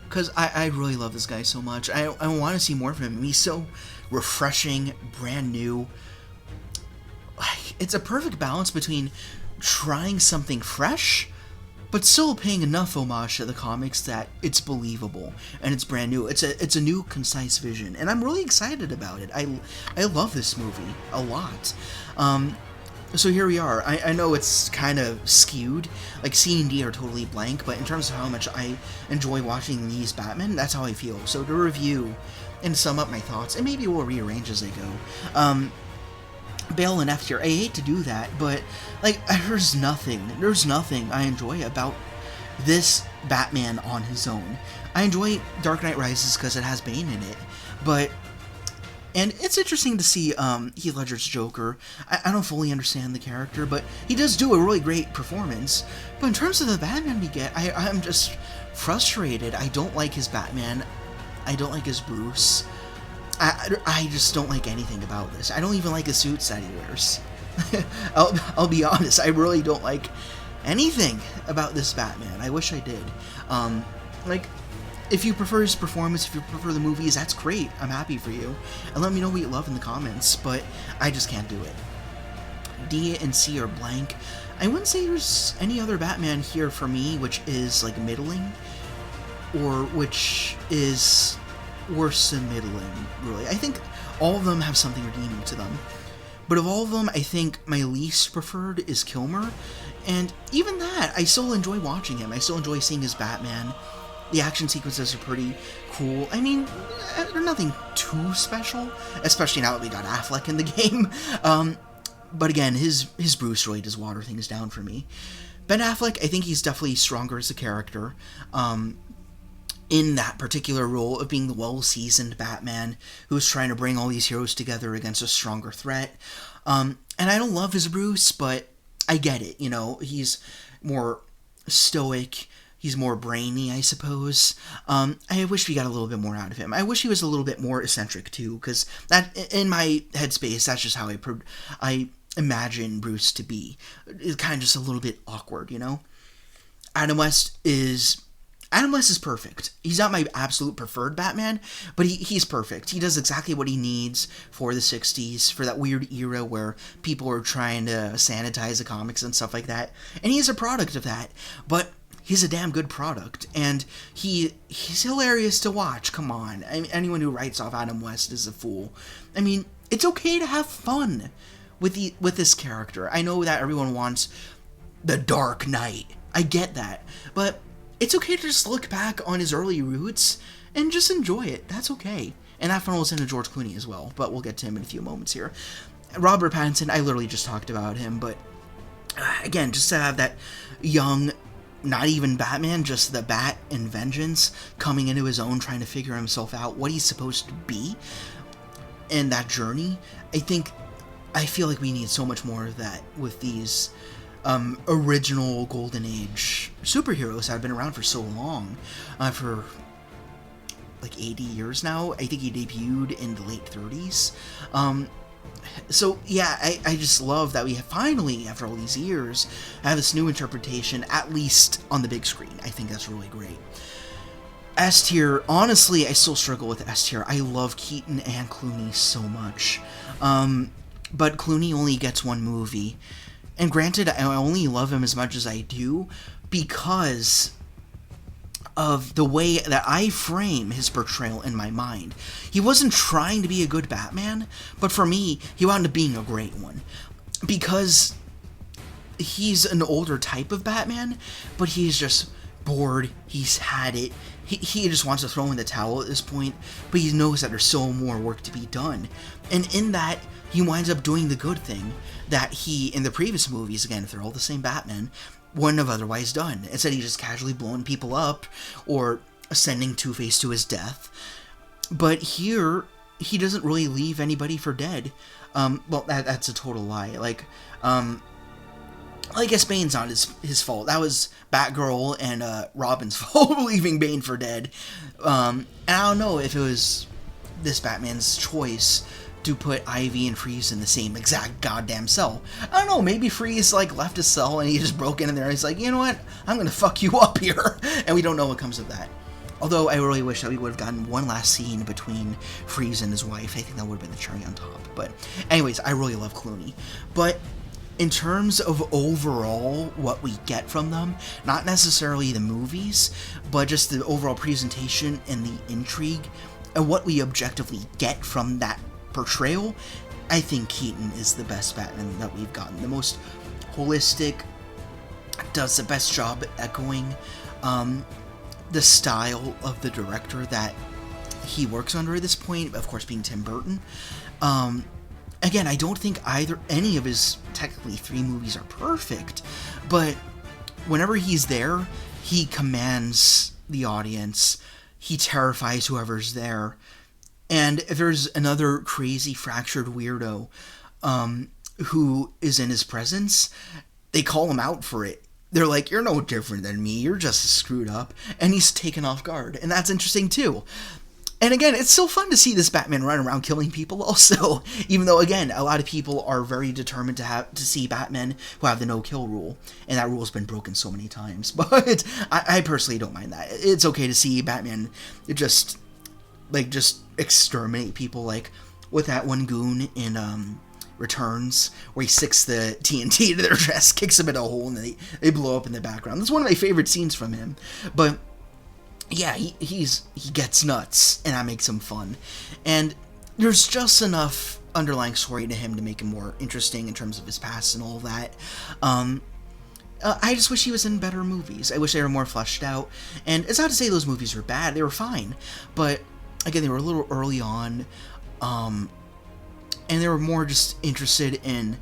Because I really love this guy so much. I want to see more from him. He's so refreshing, brand new. It's a perfect balance between trying something fresh, but still paying enough homage to the comics that it's believable and it's brand new. It's a new, concise vision, and I'm really excited about it. I love this movie a lot. So here we are. I know it's kind of skewed. Like, C and D are totally blank, but in terms of how much I enjoy watching these Batman, that's how I feel. So to review and sum up my thoughts, and maybe we'll rearrange as I go. Bale and F tier. I hate to do that, but like, there's nothing I enjoy about this Batman on his own. I enjoy Dark Knight Rises because it has Bane in it, and it's interesting to see Heath Ledger's Joker. I don't fully understand the character, but he does do a really great performance. But in terms of the Batman we get, I'm just frustrated. I don't like his Batman. I don't like his Bruce. I just don't like anything about this. I don't even like the suits that he wears. I'll be honest. I really don't like anything about this Batman. I wish I did. If you prefer his performance, if you prefer the movies, that's great. I'm happy for you. And let me know what you love in the comments, but I just can't do it. D and C are blank. I wouldn't say there's any other Batman here for me which is like middling, or which is worse than middling, really. I think all of them have something redeeming to them. But of all of them, I think my least preferred is Kilmer. And even that, I still enjoy watching him. I still enjoy seeing his Batman. The action sequences are pretty cool. I mean, they're nothing too special, especially now that we got Affleck in the game. But again, his Bruce really does water things down for me. Ben Affleck, I think he's definitely stronger as a character. In that particular role of being the well-seasoned Batman who's trying to bring all these heroes together against a stronger threat. And I don't love his Bruce, but I get it. You know, he's more stoic. He's more brainy, I suppose. I wish we got a little bit more out of him. I wish he was a little bit more eccentric, too, because that, in my headspace, that's just how I imagine Bruce to be. It's kind of just a little bit awkward, you know? Adam West is perfect. He's not my absolute preferred Batman, but he's perfect. He does exactly what he needs for the 60s, for that weird era where people are trying to sanitize the comics and stuff like that. And he's a product of that, but he's a damn good product, and he's hilarious to watch. Come on. I mean, anyone who writes off Adam West is a fool. I mean, it's okay to have fun with this character. I know that everyone wants the Dark Knight. I get that. But it's okay to just look back on his early roots and just enjoy it. That's okay. And that funnels into George Clooney as well, but we'll get to him in a few moments here. Robert Pattinson, I literally just talked about him, but again, just to have that young, not even Batman, just the Bat in Vengeance coming into his own, trying to figure himself out, what he's supposed to be, and that journey, I feel like we need so much more of that with these original Golden Age superheroes that have been around for so long, for like 80 years now. I think he debuted in the late 30s. So yeah, I just love that we have finally, after all these years, have this new interpretation, at least on the big screen. I think that's really great. S tier, honestly, I still struggle with S tier. I love Keaton and Clooney so much. But Clooney only gets one movie. And granted, I only love him as much as I do because of the way that I frame his portrayal in my mind. He wasn't trying to be a good Batman, but for me, he wound up being a great one. Because he's an older type of Batman, but he's just bored, he's had it, he just wants to throw in the towel at this point, but he knows that there's still more work to be done. And in that, he winds up doing the good thing that he, in the previous movies, again, if they're all the same Batman, wouldn't have otherwise done. Instead, he's just casually blowing people up or sending Two-Face to his death. But here, he doesn't really leave anybody for dead. Well, that's a total lie. I guess Bane's not his fault. That was Batgirl and Robin's fault, leaving Bane for dead. And I don't know if it was this Batman's choice to put Ivy and Freeze in the same exact goddamn cell. I don't know, maybe Freeze, left his cell and he just broke in there. He's like, you know what? I'm gonna fuck you up here. And we don't know what comes of that. Although I really wish that we would have gotten one last scene between Freeze and his wife. I think that would have been the cherry on top. But anyways, I really love Clooney. But in terms of overall what we get from them, not necessarily the movies, but just the overall presentation and the intrigue, and what we objectively get from that portrayal, I think Keaton is the best Batman that we've gotten. The most holistic, does the best job at echoing the style of the director that he works under at this point, of course being Tim Burton. Again, I don't think any of his technically 3 movies are perfect, but whenever he's there, he commands the audience. He terrifies whoever's there. And if there's another crazy fractured weirdo who is in his presence, they call him out for it. They're like, you're no different than me. You're just as screwed up. And he's taken off guard. And that's interesting, too. And again, it's so fun to see this Batman run around killing people also. Even though, again, a lot of people are very determined to see Batmen who have the no-kill rule. And that rule's been broken so many times. But I personally don't mind that. It's okay to see Batman just exterminate people, like with that one goon in Returns, where he sticks the TNT to their dress, kicks them in a hole, and they blow up in the background. That's one of my favorite scenes from him. But yeah, he gets nuts, and that makes him fun. And there's just enough underlying story to him to make him more interesting in terms of his past and all that. I just wish he was in better movies. I wish they were more fleshed out. And it's not to say those movies were bad. They were fine. But again, they were a little early on. And they were more just interested in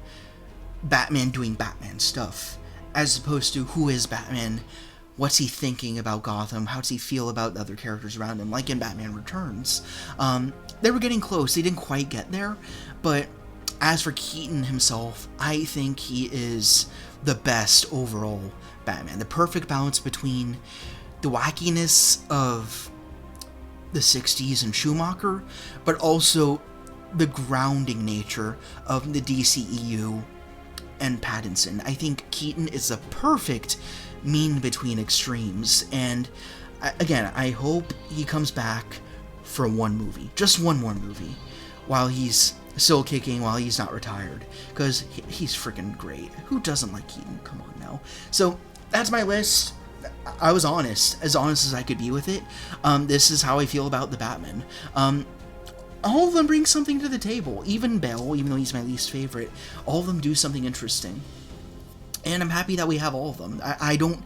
Batman doing Batman stuff, as opposed to who is Batman, what's he thinking about Gotham, how does he feel about the other characters around him, like in Batman Returns. They were getting close, they didn't quite get there, but as for Keaton himself, I think he is the best overall Batman. The perfect balance between the wackiness of the 60s and Schumacher, but also the grounding nature of the DCEU and Pattinson. I think Keaton is a perfect mean between extremes, and again, I hope he comes back for one movie, just one more movie, while he's still kicking, while he's not retired, because he's freaking great. Who doesn't like Keaton? Come on now. So that's my list. I was honest as I could be with it. This is how I feel about the Batman. All of them bring something to the table. Even Bale, even though he's my least favorite, all of them do something interesting. And I'm happy that we have all of them. I don't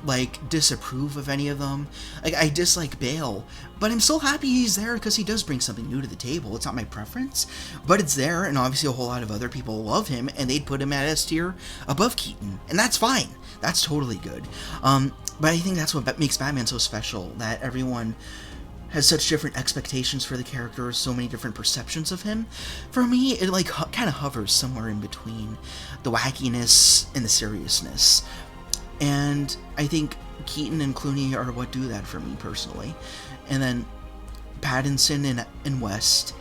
like disapprove of any of them. Like, I dislike Bale, but I'm still happy he's there because he does bring something new to the table. It's not my preference, but it's there, and obviously a whole lot of other people love him, and they'd put him at S tier above Keaton, and that's fine. That's totally good. But I think that's what makes Batman so special, that everyone has such different expectations for the character, so many different perceptions of him. For me, it like kind of hovers somewhere in between the wackiness and the seriousness. And I think Keaton and Clooney are what do that for me personally. And then Pattinson and West,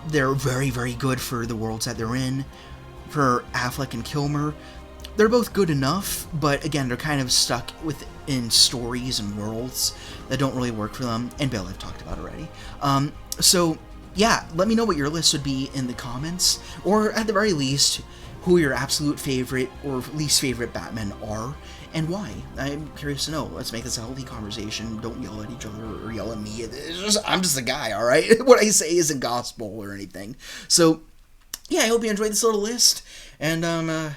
they're very, very good for the worlds that they're in. For Affleck and Kilmer, they're both good enough, but again, they're kind of stuck within stories and worlds that don't really work for them. And Bale, I've talked about already. So yeah, let me know what your list would be in the comments, or at the very least, who your absolute favorite or least favorite Batmen are, and why. I'm curious to know. Let's make this a healthy conversation. Don't yell at each other or yell at me. I'm just a guy, alright? What I say isn't gospel or anything. So yeah, I hope you enjoyed this little list, and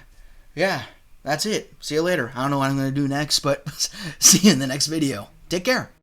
yeah, that's it. See you later. I don't know what I'm going to do next, but see you in the next video. Take care.